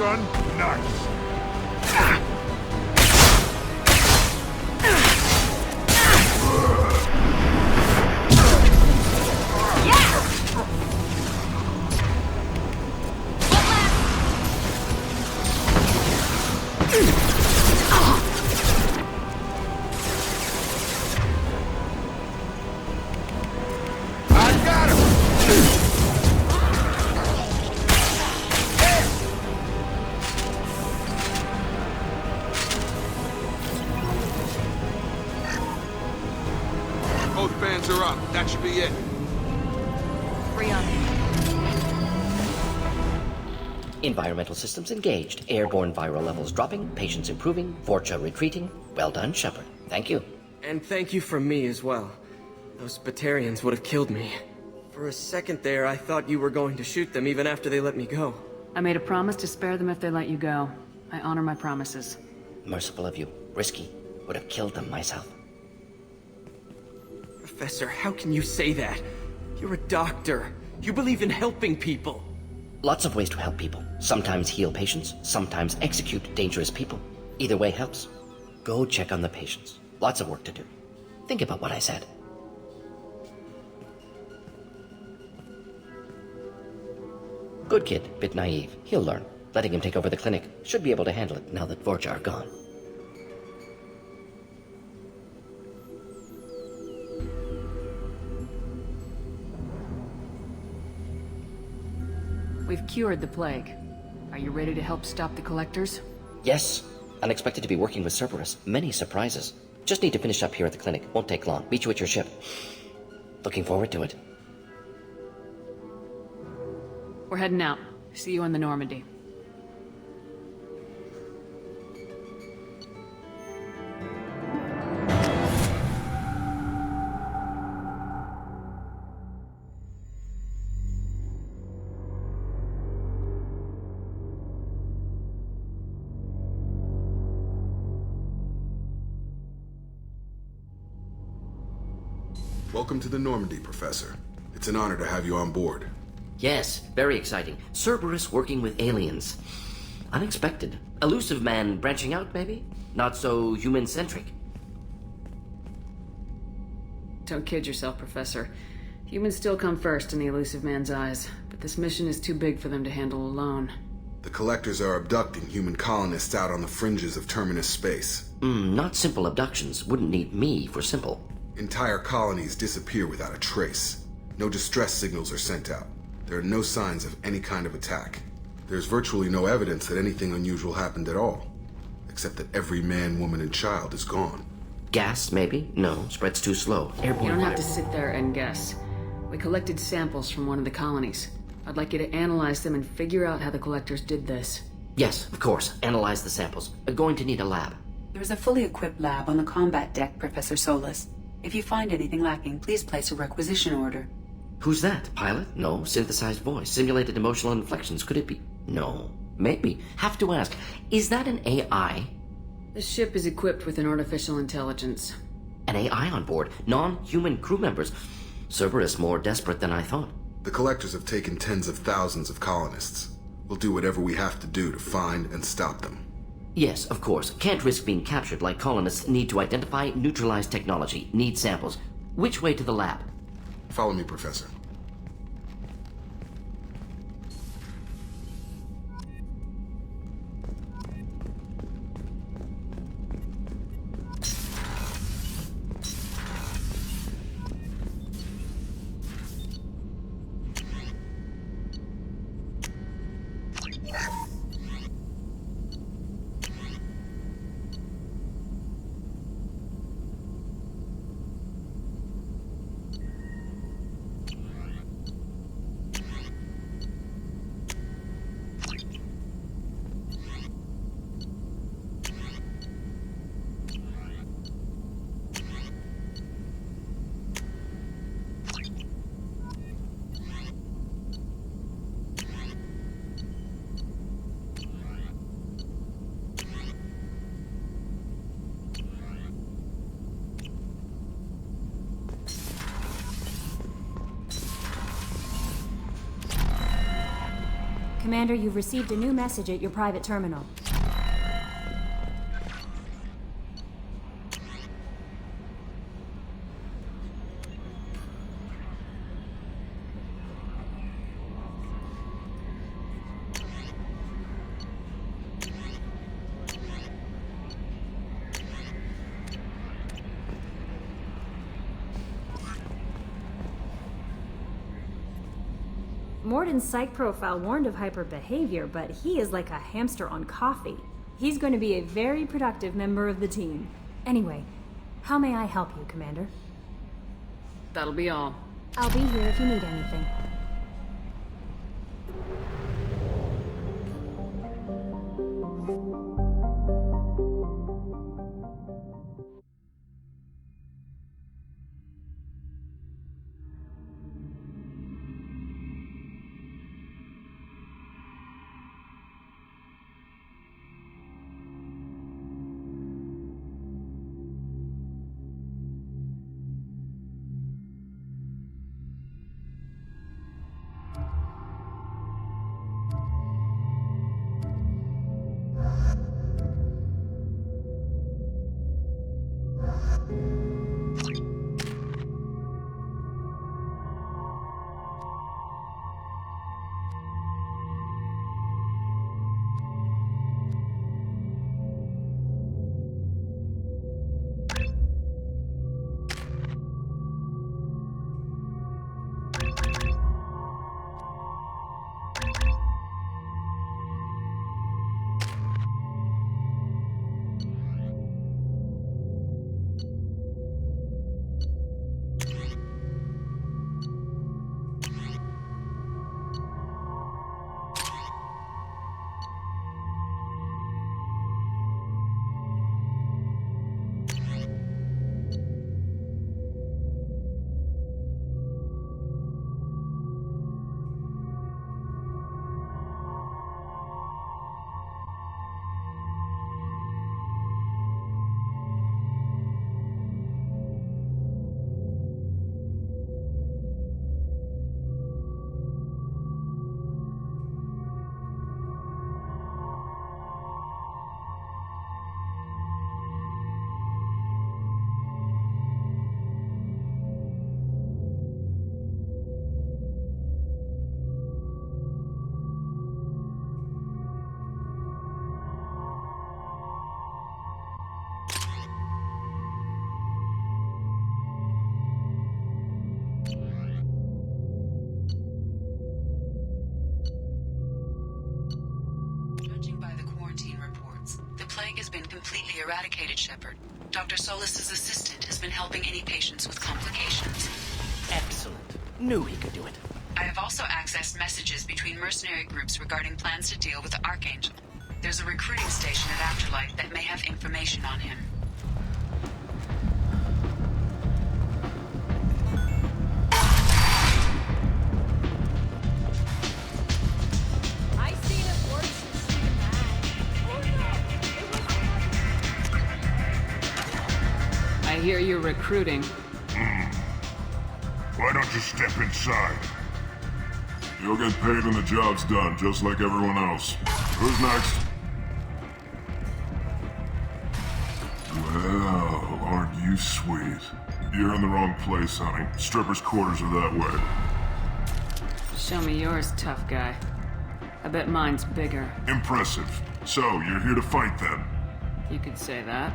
gun? Nice. Both fans are up. That should be it. Environmental systems engaged. Airborne viral levels dropping. Patients improving. Vorcha retreating. Well done, Shepard. Thank you. And thank you from me as well. Those Batarians would have killed me. For a second there, I thought you were going to shoot them even after they let me go. I made a promise to spare them if they let you go. I honor my promises. Merciful of you. Risky. Would have killed them myself. Professor, how can you say that? You're a doctor. You believe in helping people. Lots of ways to help people. Sometimes heal patients, sometimes execute dangerous people. Either way helps. Go check on the patients. Lots of work to do. Think about what I said. Good kid, bit naive. He'll learn. Letting him take over the clinic. Should be able to handle it now that Vorcha are gone. We've cured the plague. Are you ready to help stop the collectors? Yes. Unexpected to be working with Cerberus. Many surprises. Just need to finish up here at the clinic. Won't take long. Meet you at your ship. Looking forward to it. We're heading out. See you on the Normandy. Welcome to the Normandy, Professor. It's an honor to have you on board. Yes, very exciting. Cerberus working with aliens. Unexpected. Elusive man branching out, maybe? Not so human-centric. Don't kid yourself, Professor. Humans still come first in the elusive man's eyes, but this mission is too big for them to handle alone. The Collectors are abducting human colonists out on the fringes of Terminus space. Not simple abductions. Wouldn't need me for simple. Entire colonies disappear without a trace. No distress signals are sent out. There are no signs of any kind of attack. There's virtually no evidence that anything unusual happened at all. Except that every man, woman, and child is gone. Gas, maybe? No, spreads too slow. Airborne You don't have to virus. sit there and guess. We collected samples from one of the colonies. I'd like you to analyze them and figure out how the collectors did this. Yes, of course. Analyze the samples. Going to need a lab. There is a fully equipped lab on the combat deck, Professor Solis. If you find anything lacking, please place a requisition order. Who's that? Pilot? No. Synthesized voice. Simulated emotional inflections. Could it be? No. Maybe. Have to ask. Is that an AI? The ship is equipped with an artificial intelligence. An AI on board? Non-human crew members? Cerberus more desperate than I thought. The Collectors have taken tens of thousands of colonists. We'll do whatever we have to do to find and stop them. Yes, of course. Can't risk being captured like colonists need to identify, neutralize technology, need samples. Which way to the lab? Follow me, Professor. Commander, you've received a new message at your private terminal. Morden's psych profile warned of hyper behavior, but he is like a hamster on coffee. He's going to be a very productive member of the team. Anyway, how may I help you, Commander? That'll be all. I'll be here if you need anything. Completely eradicated, Shepard. Dr. Solis's assistant has been helping any patients with complications. Excellent. Knew he could do it. I have also accessed messages between mercenary groups regarding plans to deal with the Archangel. There's a recruiting station at Afterlife that may have information on him. I hear you're recruiting. Why don't you step inside? You'll get paid when the job's done, just like everyone else. Who's next? Well, aren't you sweet? You're in the wrong place, honey. Strippers' quarters are that way. Show me yours, tough guy. I bet mine's bigger. Impressive. So, you're here to fight then? You could say that.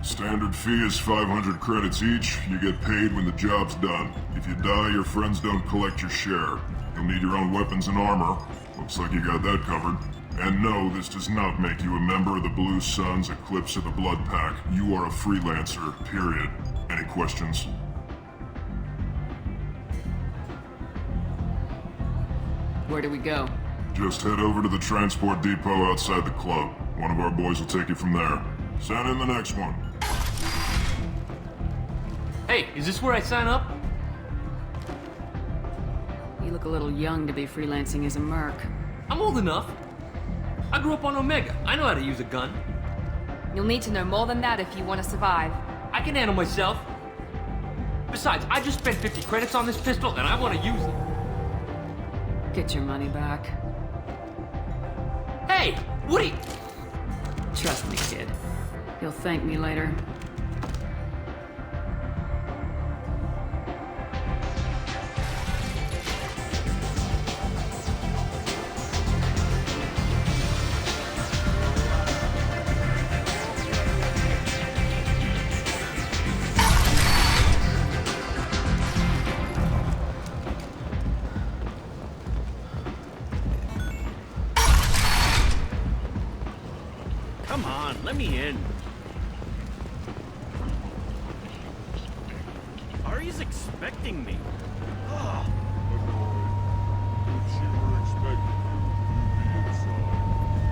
Standard fee is 500 credits each. You get paid when the job's done. If you die, your friends don't collect your share. You'll need your own weapons and armor. Looks like you got that covered. And no, this does not make you a member of the Blue Suns, Eclipse, or the Blood Pack. You are a freelancer, period. Any questions? Where do we go? Just head over to the transport depot outside the club. One of our boys will take you from there. Send in the next one. Hey, is this where I sign up? You look a little young to be freelancing as a merc. I'm old enough. I grew up on Omega. I know how to use a gun. You'll need to know more than that if you want to survive. I can handle myself. Besides, I just spent 50 credits on this pistol and I want to use it. Get your money back. Hey, what are you... Trust me, kid. You'll thank me later. Come on, let me in. Ari's expecting me. Oh.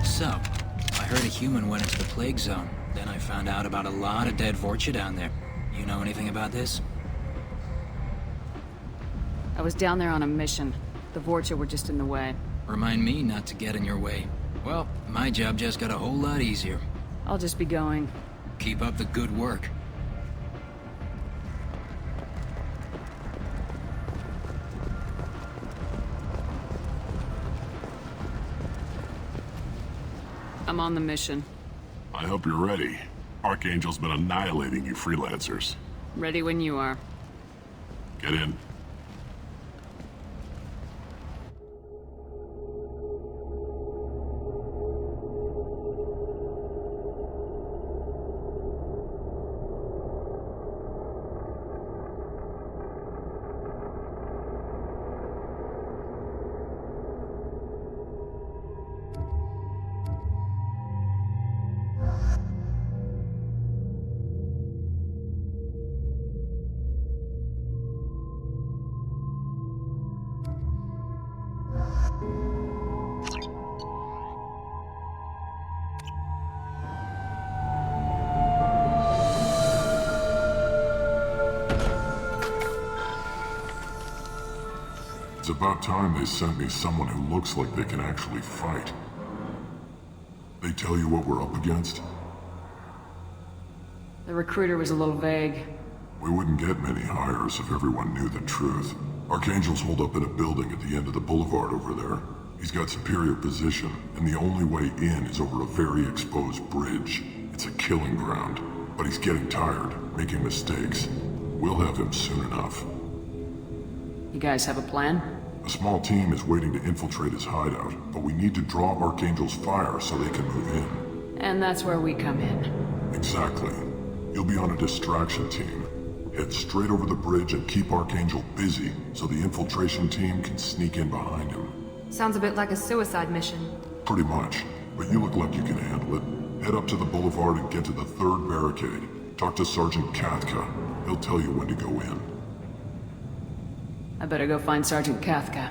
So, I heard a human went into the plague zone. Then I found out about a lot of dead Vorcha down there. You know anything about this? I was down there on a mission. The Vorcha were just in the way. Remind me not to get in your way. Well, my job just got a whole lot easier. I'll just be going. Keep up the good work. I'm on the mission. I hope you're ready. Archangel's been annihilating you freelancers. Ready when you are. Get in. It's about time they sent me someone who looks like they can actually fight. They tell you what we're up against? The recruiter was a little vague. We wouldn't get many hires if everyone knew the truth. Archangel's holed up in a building at the end of the boulevard over there. He's got superior position, and the only way in is over a very exposed bridge. It's a killing ground, but he's getting tired, making mistakes. We'll have him soon enough. You guys have a plan? A small team is waiting to infiltrate his hideout, but we need to draw Archangel's fire so they can move in. And that's where we come in. Exactly. You'll be on a distraction team. Head straight over the bridge and keep Archangel busy so the infiltration team can sneak in behind him. Sounds a bit like a suicide mission. Pretty much, but you look like you can handle it. Head up to the boulevard and get to the third barricade. Talk to Sergeant Kathka. He'll tell you when to go in. I better go find Sergeant Kathka.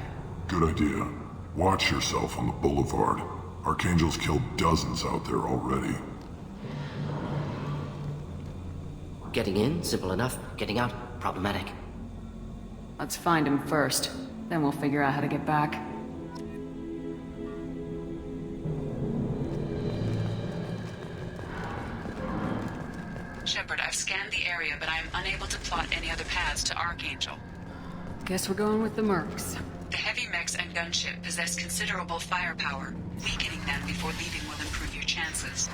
Good idea. Watch yourself on the boulevard. Archangel's killed dozens out there already. Getting in, simple enough. Getting out, problematic. Let's find him first. Then we'll figure out how to get back. Shepard, I've scanned the area, but I am unable to plot any other paths to Archangel. Guess we're going with the mercs. The heavy mechs and gunship possess considerable firepower. Weakening them before leaving will improve your chances.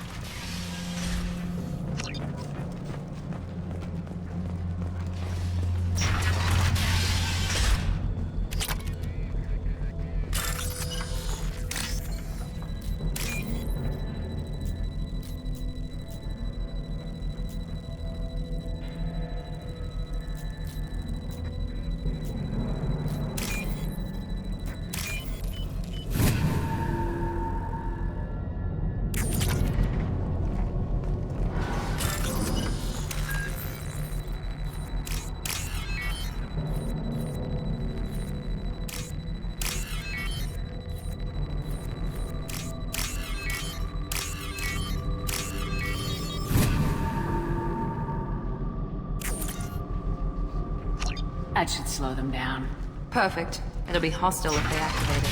That should slow them down. Perfect. It'll be hostile if they activate it.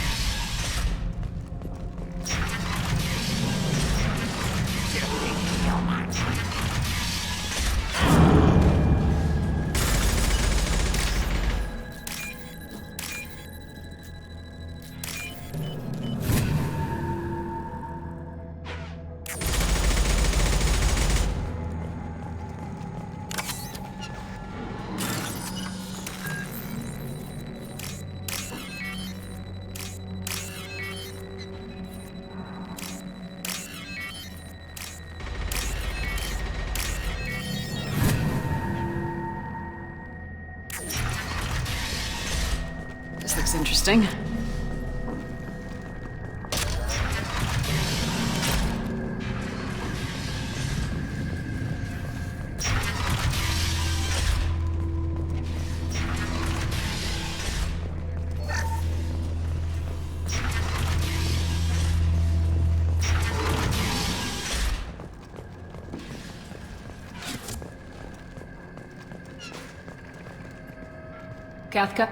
looks interesting. Kathka?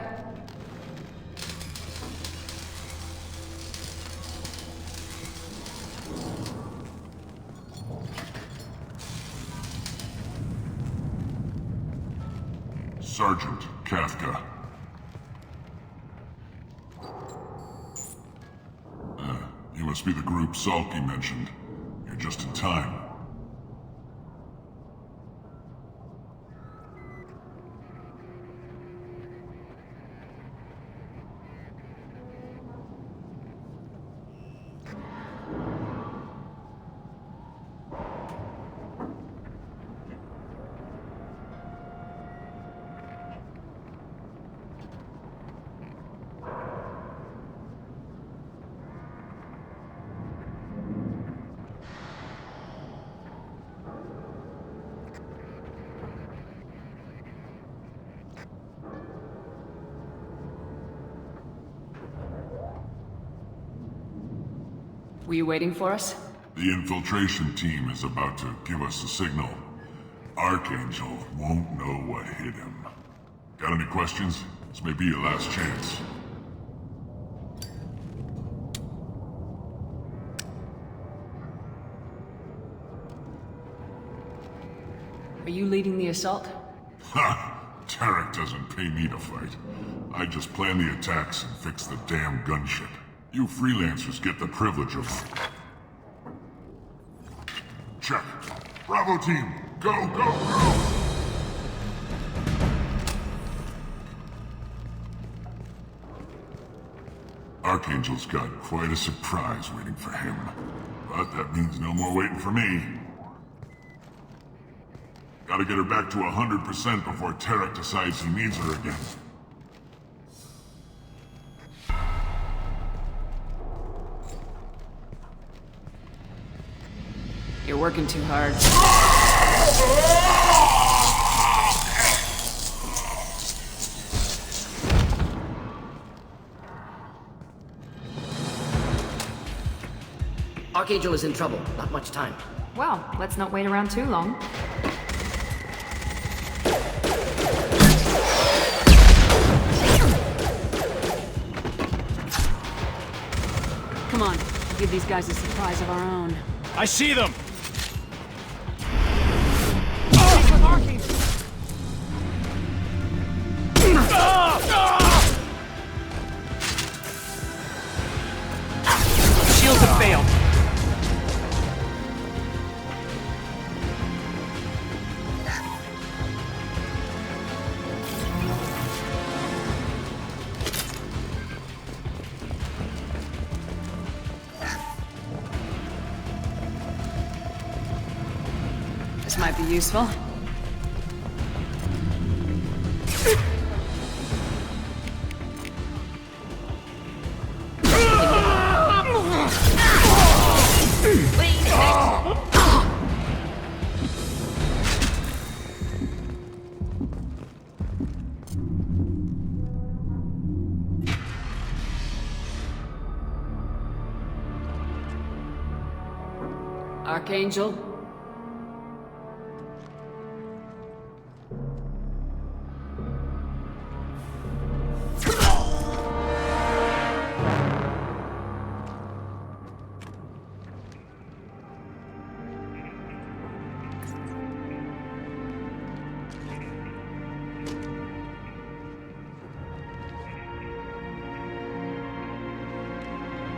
Sergeant Kafka. You must be the group Salky mentioned. You're just in time. Were you waiting for us? The infiltration team is about to give us a signal. Archangel won't know what hit him. Got any questions? This may be your last chance. Are you leading the assault? Ha! Tarek doesn't pay me to fight. I just plan the attacks and fix the damn gunship. You freelancers get the privilege of... Check. Bravo team, go, go, go! Archangel's got quite a surprise waiting for him. But that means no more waiting for me. Gotta get her back to 100% before Tarek decides he needs her again. You're working too hard. Archangel is in trouble. Not much time. Well, let's not wait around too long. Come on, give these guys a surprise of our own. I see them! Shields have failed. This might be useful. Archangel?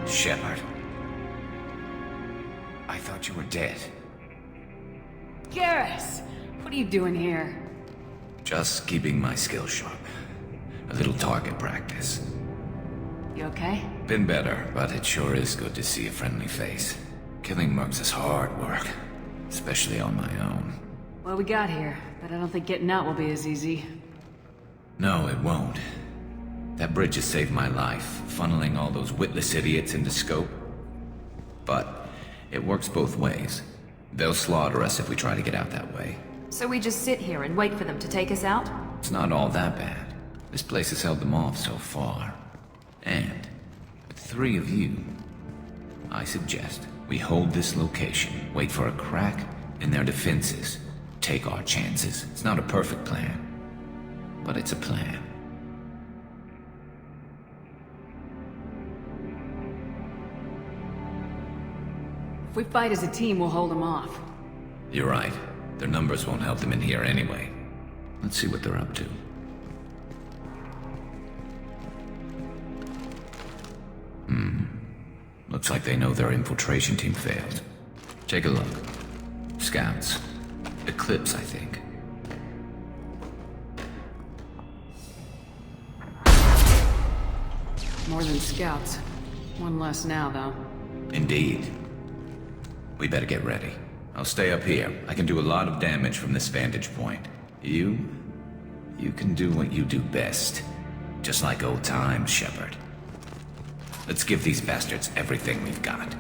Shepard. I thought you were dead. Garrus! What are you doing here? Just keeping my skills sharp. A little target practice. You okay? Been better, but it sure is good to see a friendly face. Killing mercs is hard work, especially on my own. Well, we got here, but I don't think getting out will be as easy. No, it won't. That bridge has saved my life, funneling all those witless idiots into scope. But it works both ways. They'll slaughter us if we try to get out that way. So we just sit here and wait for them to take us out? It's not all that bad. This place has held them off so far. And with 3 of you, I suggest we hold this location, wait for a crack in their defenses, take our chances. It's not a perfect plan, but it's a plan. If we fight as a team, we'll hold them off. You're right. Their numbers won't help them in here anyway. Let's see what they're up to. Looks like they know their infiltration team failed. Take a look. Scouts. Eclipse, I think. More than scouts. One less now, though. Indeed. We better get ready. I'll stay up here. I can do a lot of damage from this vantage point. You can do what you do best. Just like old times, Shepard. Let's give these bastards everything we've got.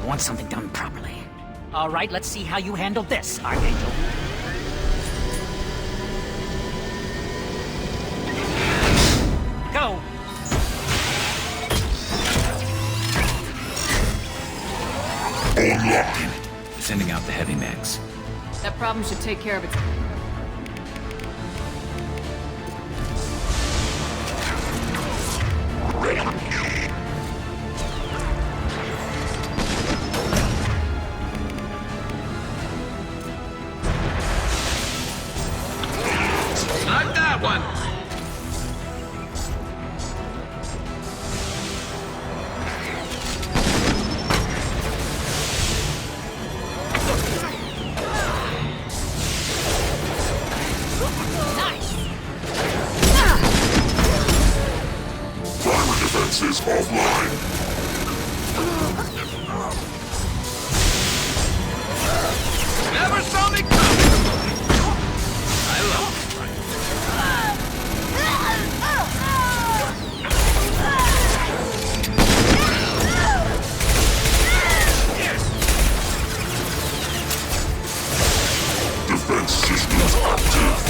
You want something done properly. All right, let's see how you handle this, Archangel. Go! Online. Sending out the heavy mechs. That problem should take care of itself. Not that one! Primary defenses offline. Never saw me coming! I love Defense systems active.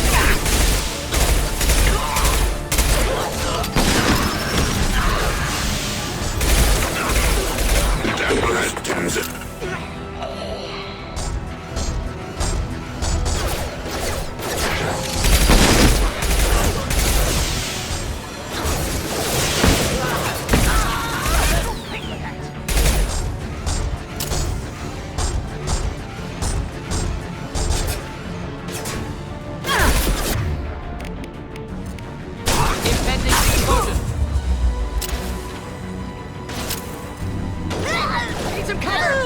Need some cover!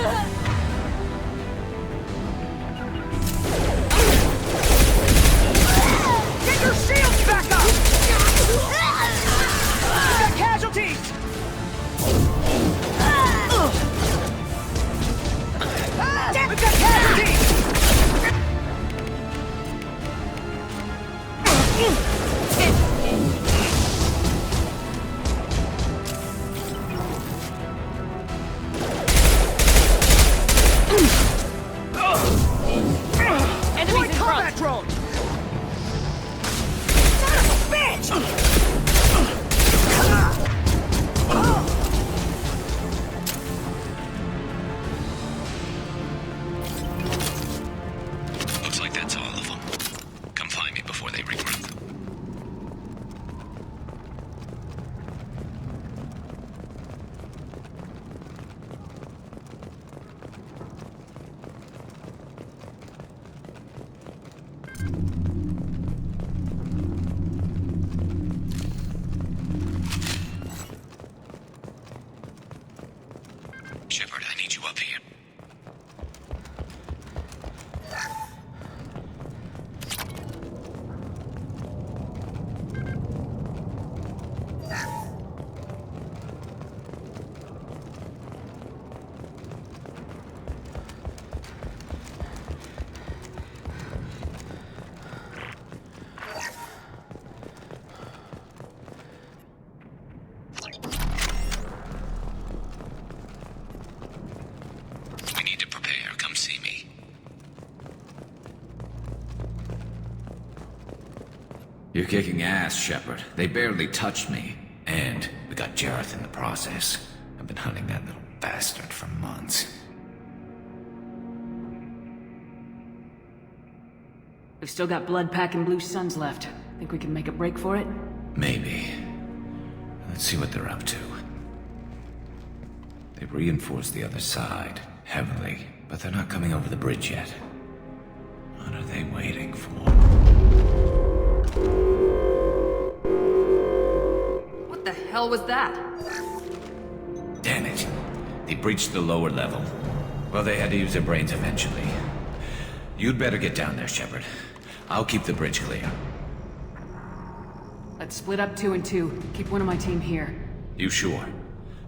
Get your shields back up! We got casualties! We've got casualties! Enemies in front! Drone! Son of a bitch! Looks like that's all of them. Come find me before they regroup. Shepard, I need you up here. We need to prepare. Come see me. You're kicking ass, Shepard. They barely touched me. And we got Jareth in the process. I've been hunting that little bastard for months. We've still got blood packing blue suns left. Think we can make a break for it? Maybe. Let's see what they're up to. They've reinforced the other side, heavily, but they're not coming over the bridge yet. What are they waiting for? What the hell was that? Damn it. They breached the lower level. Well, they had to use their brains eventually. You'd better get down there, Shepard. I'll keep the bridge clear. Let's split up 2 and 2. Keep one of my team here. You sure?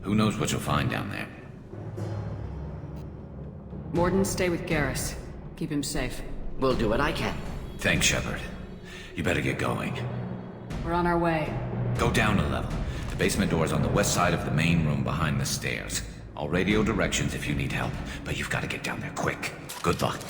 Who knows what you'll find down there? Morden, stay with Garrus. Keep him safe. We'll do what I can. Thanks, Shepard. You better get going. We're on our way. Go down a level. The basement door's on the west side of the main room behind the stairs. I'll radio directions if you need help, but you've got to get down there quick. Good luck.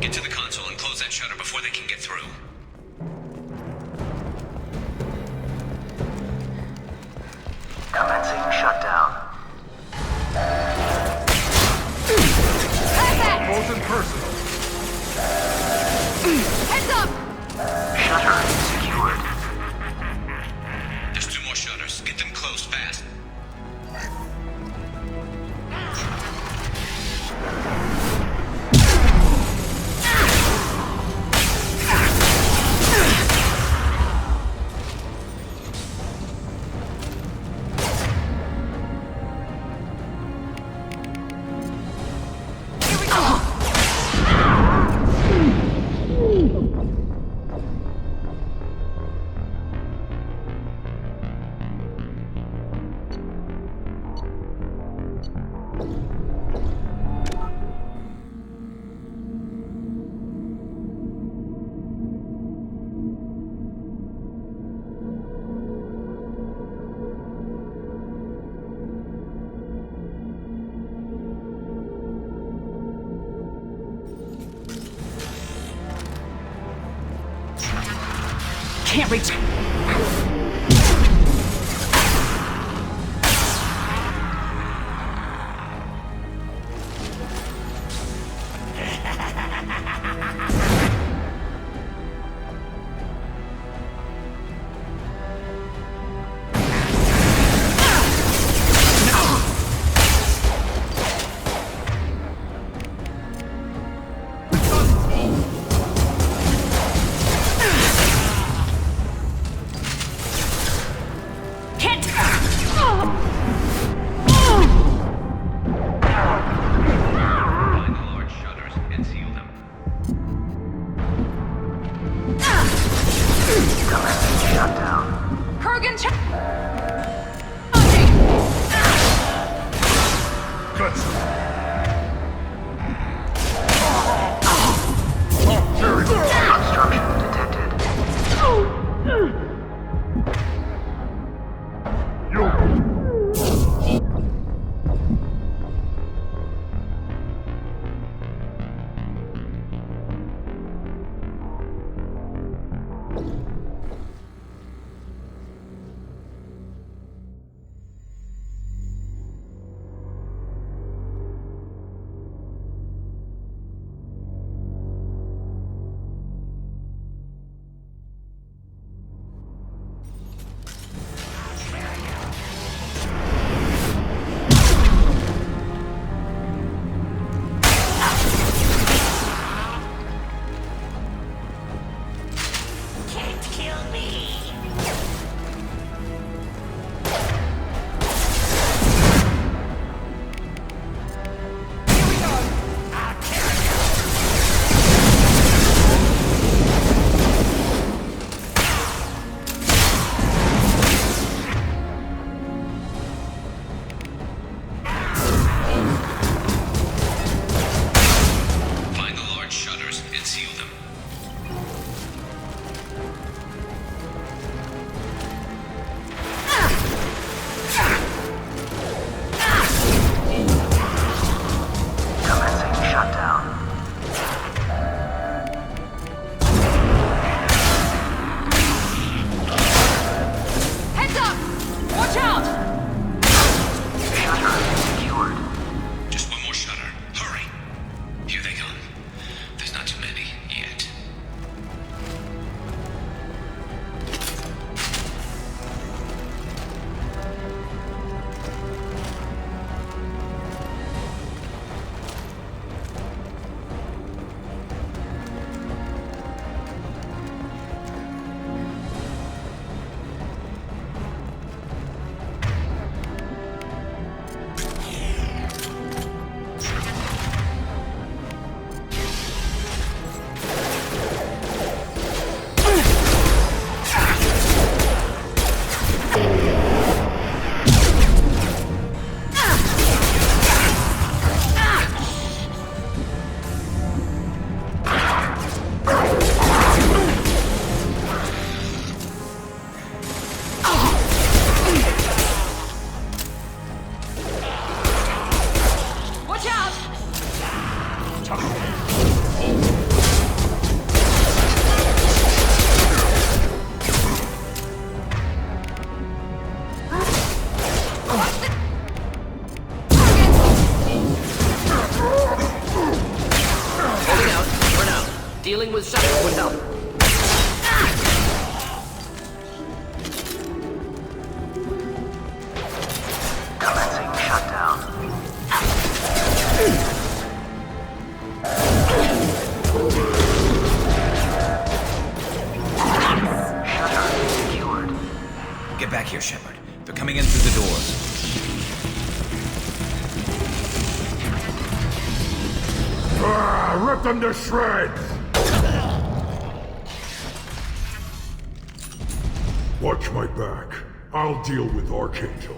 Get to the console and close that shutter before they can get through. Commencing shutdown. Molten personal. Heads up! Shutter secured. There's 2 more shutters. Get them closed fast. Can't reach. Stop. Commencing shutdown. Shutter secured. Get back here, Shepard. They're coming in through the doors. Rip them to shreds! Watch my back. I'll deal with Archangel.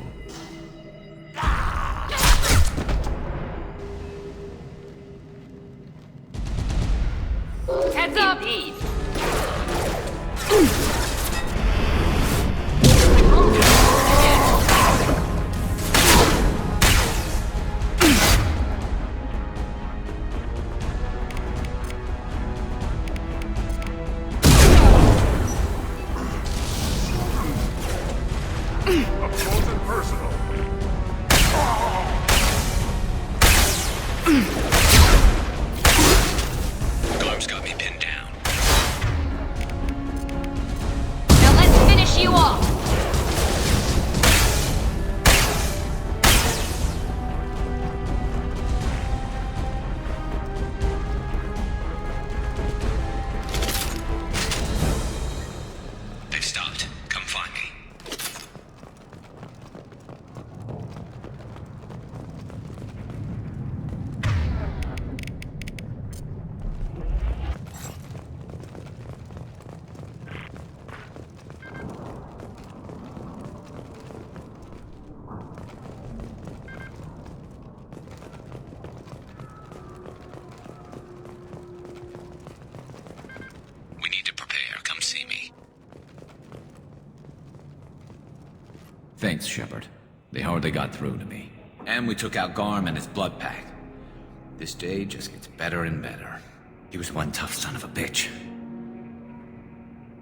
Heads up! Indeed. Up close and personal. Garm's got me pinned down. Now let's finish you off! They've stopped. Come find me. We need to prepare. Come see me. Thanks, Shepard. They hardly got through to me. And we took out Garm and his blood pack. This day just gets better and better. He was one tough son of a bitch.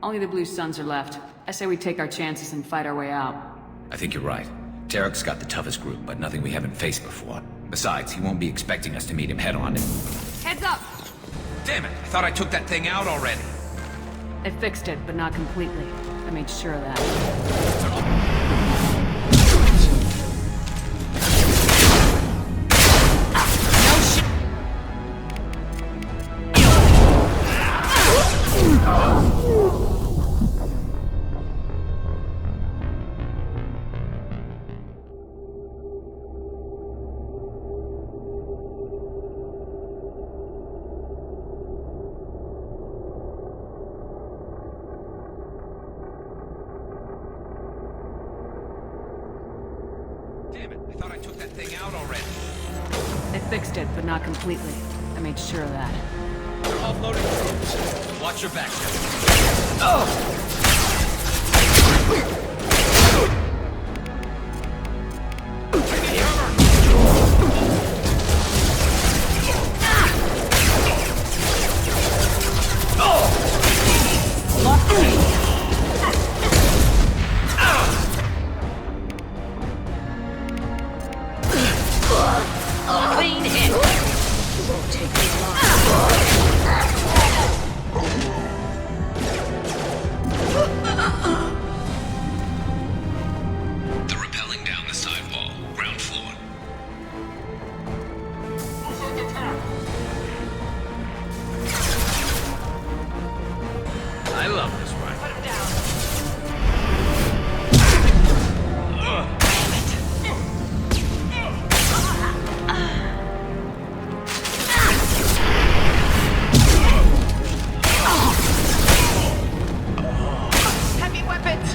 Only the Blue Suns are left. I say we take our chances and fight our way out. I think you're right. Tarek's got the toughest group, but nothing we haven't faced before. Besides, he won't be expecting us to meet him head-on. Heads up! Damn it! I thought I took that thing out already. They fixed it, but not completely. I made sure of that. Damn it! I thought I took that thing out already. They fixed it, but not completely. I made sure of that. They're offloading troops. Watch your back, Shepard. Clean it! Won't take me They're rappelling down the sidewall, ground floor. I love this ride. Put him down. Heavy weapons!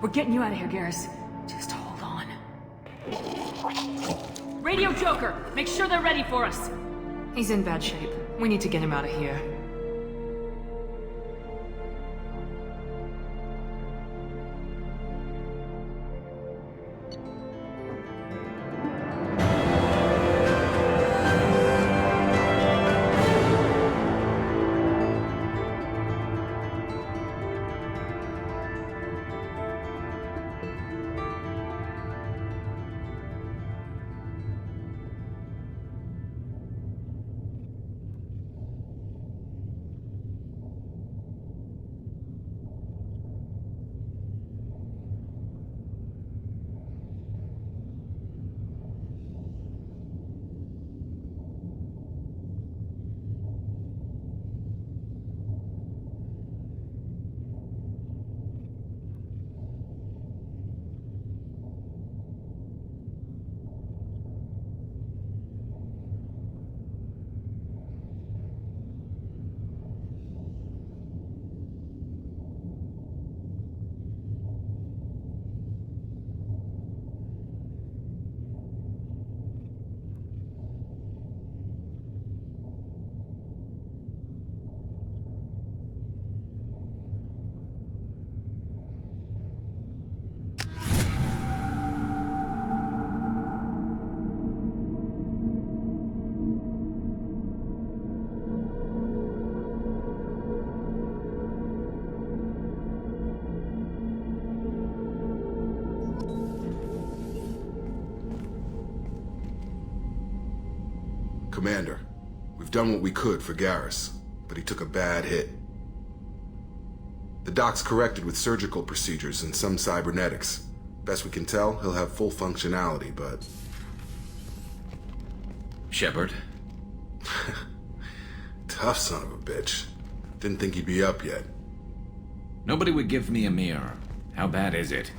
We're getting you out of here, Garrus. Just hold on. Radio Joker! Make sure they're ready for us! He's in bad shape. We need to get him out of here. Commander, we've done what we could for Garrus, but he took a bad hit. The doc's corrected with surgical procedures and some cybernetics. Best we can tell, he'll have full functionality, but... Shepard? Tough son of a bitch. Didn't think he'd be up yet. Nobody would give me a mirror. How bad is it?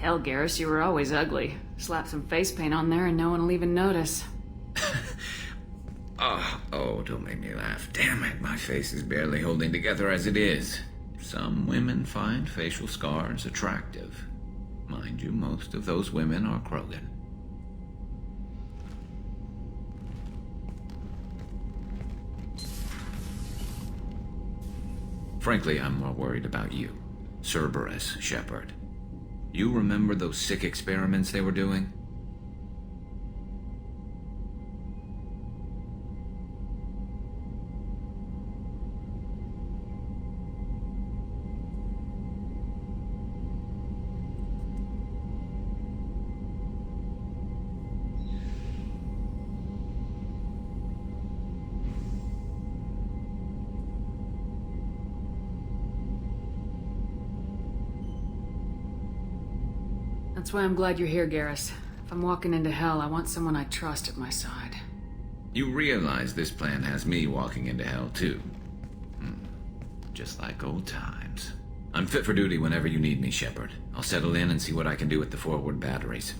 Hell, Garrus, you were always ugly. Slap some face paint on there and no one will even notice. Oh, don't make me laugh. Damn it, my face is barely holding together as it is. Some women find facial scars attractive. Mind you, most of those women are Krogan. Frankly, I'm more worried about you, Cerberus Shepard. You remember those sick experiments they were doing? That's why I'm glad you're here, Garrus. If I'm walking into hell, I want someone I trust at my side. You realize this plan has me walking into hell, too. Just like old times. I'm fit for duty whenever you need me, Shepard. I'll settle in and see what I can do with the forward batteries.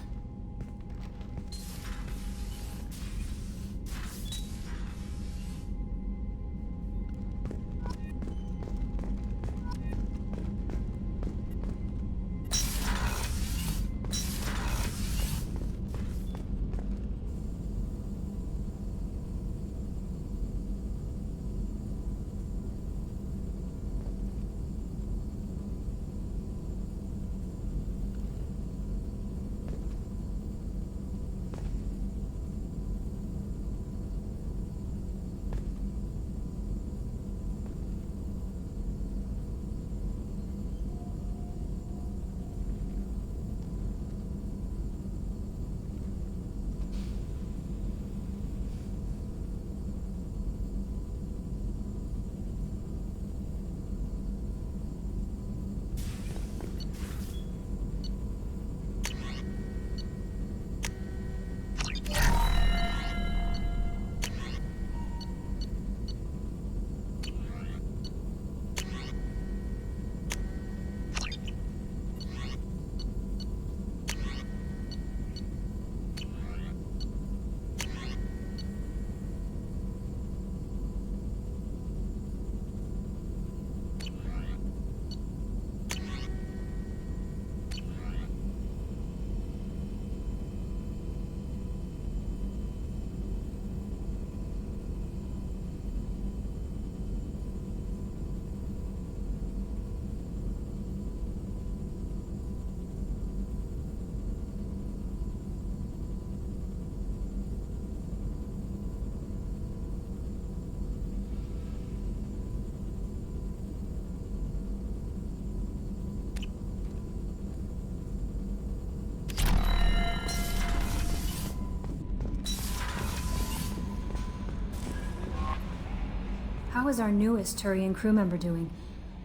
How is our newest Turian crew member doing?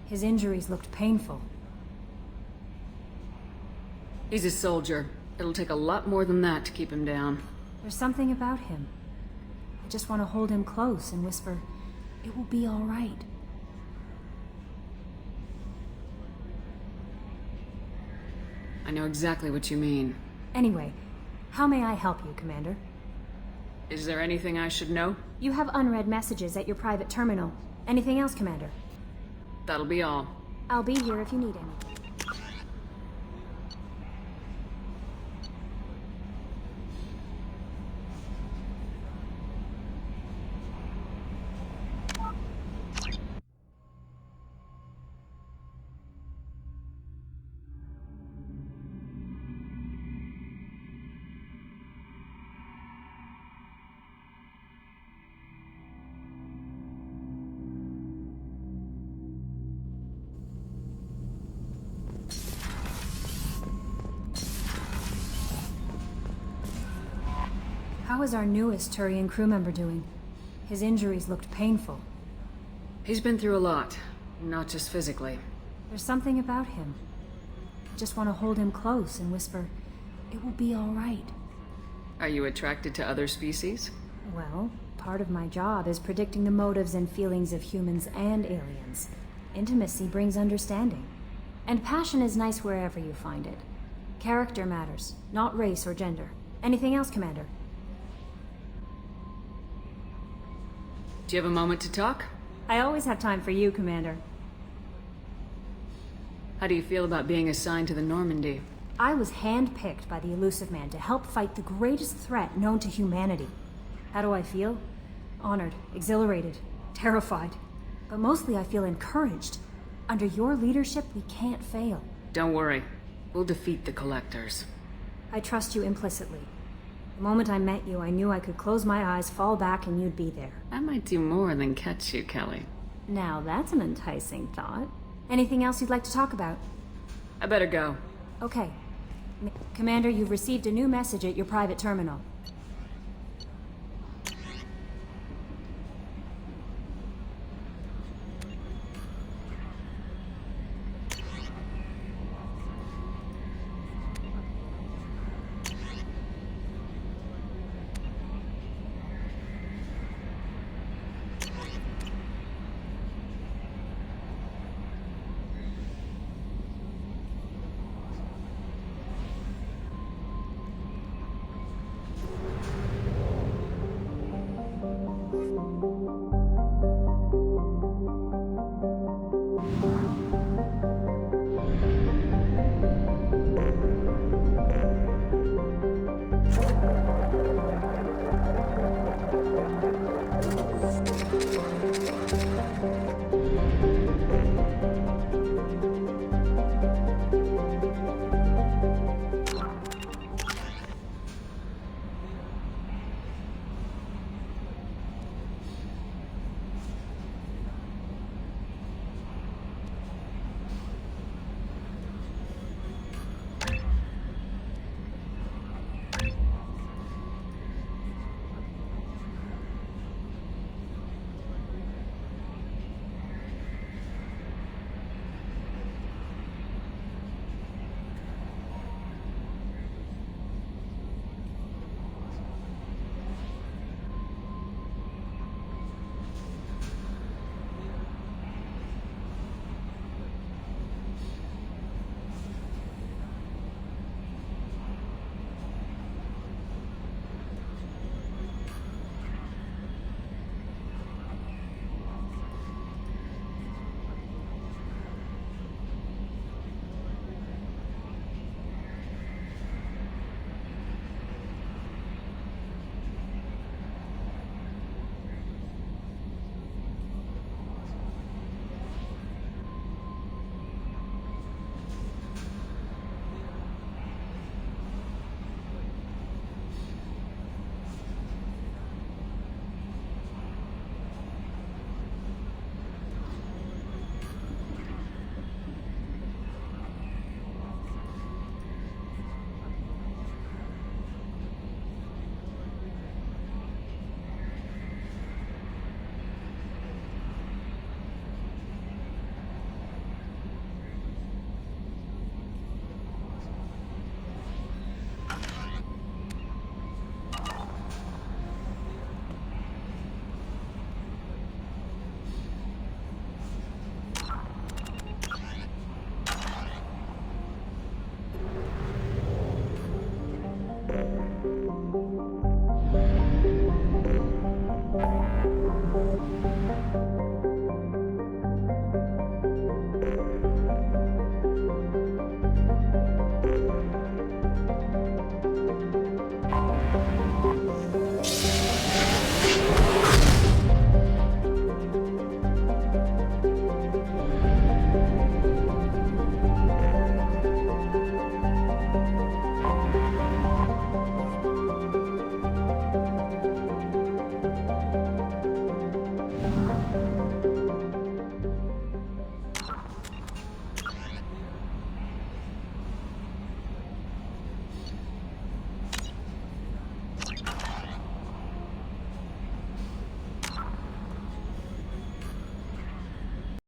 His injuries looked painful. He's a soldier. It'll take a lot more than that to keep him down. There's something about him. I just want to hold him close and whisper, "It will be all right." I know exactly what you mean. Anyway, how may I help you, Commander? Is there anything I should know? You have unread messages at your private terminal. Anything else, Commander? That'll be all. I'll be here if you need anything. How is our newest Turian crew member doing? His injuries looked painful. He's been through a lot, not just physically. There's something about him. I just want to hold him close and whisper, "It will be all right." Are you attracted to other species? Well, part of my job is predicting the motives and feelings of humans and aliens. Intimacy brings understanding. And passion is nice wherever you find it. Character matters, not race or gender. Anything else, Commander? Do you have a moment to talk? I always have time for you, Commander. How do you feel about being assigned to the Normandy? I was handpicked by the Elusive Man to help fight the greatest threat known to humanity. How do I feel? Honored, exhilarated, terrified. But mostly I feel encouraged. Under your leadership, we can't fail. Don't worry. We'll defeat the Collectors. I trust you implicitly. The moment I met you, I knew I could close my eyes, fall back, and you'd be there. I might do more than catch you, Kelly. Now that's an enticing thought. Anything else you'd like to talk about? I better go. Okay. Commander, you've received a new message at your private terminal.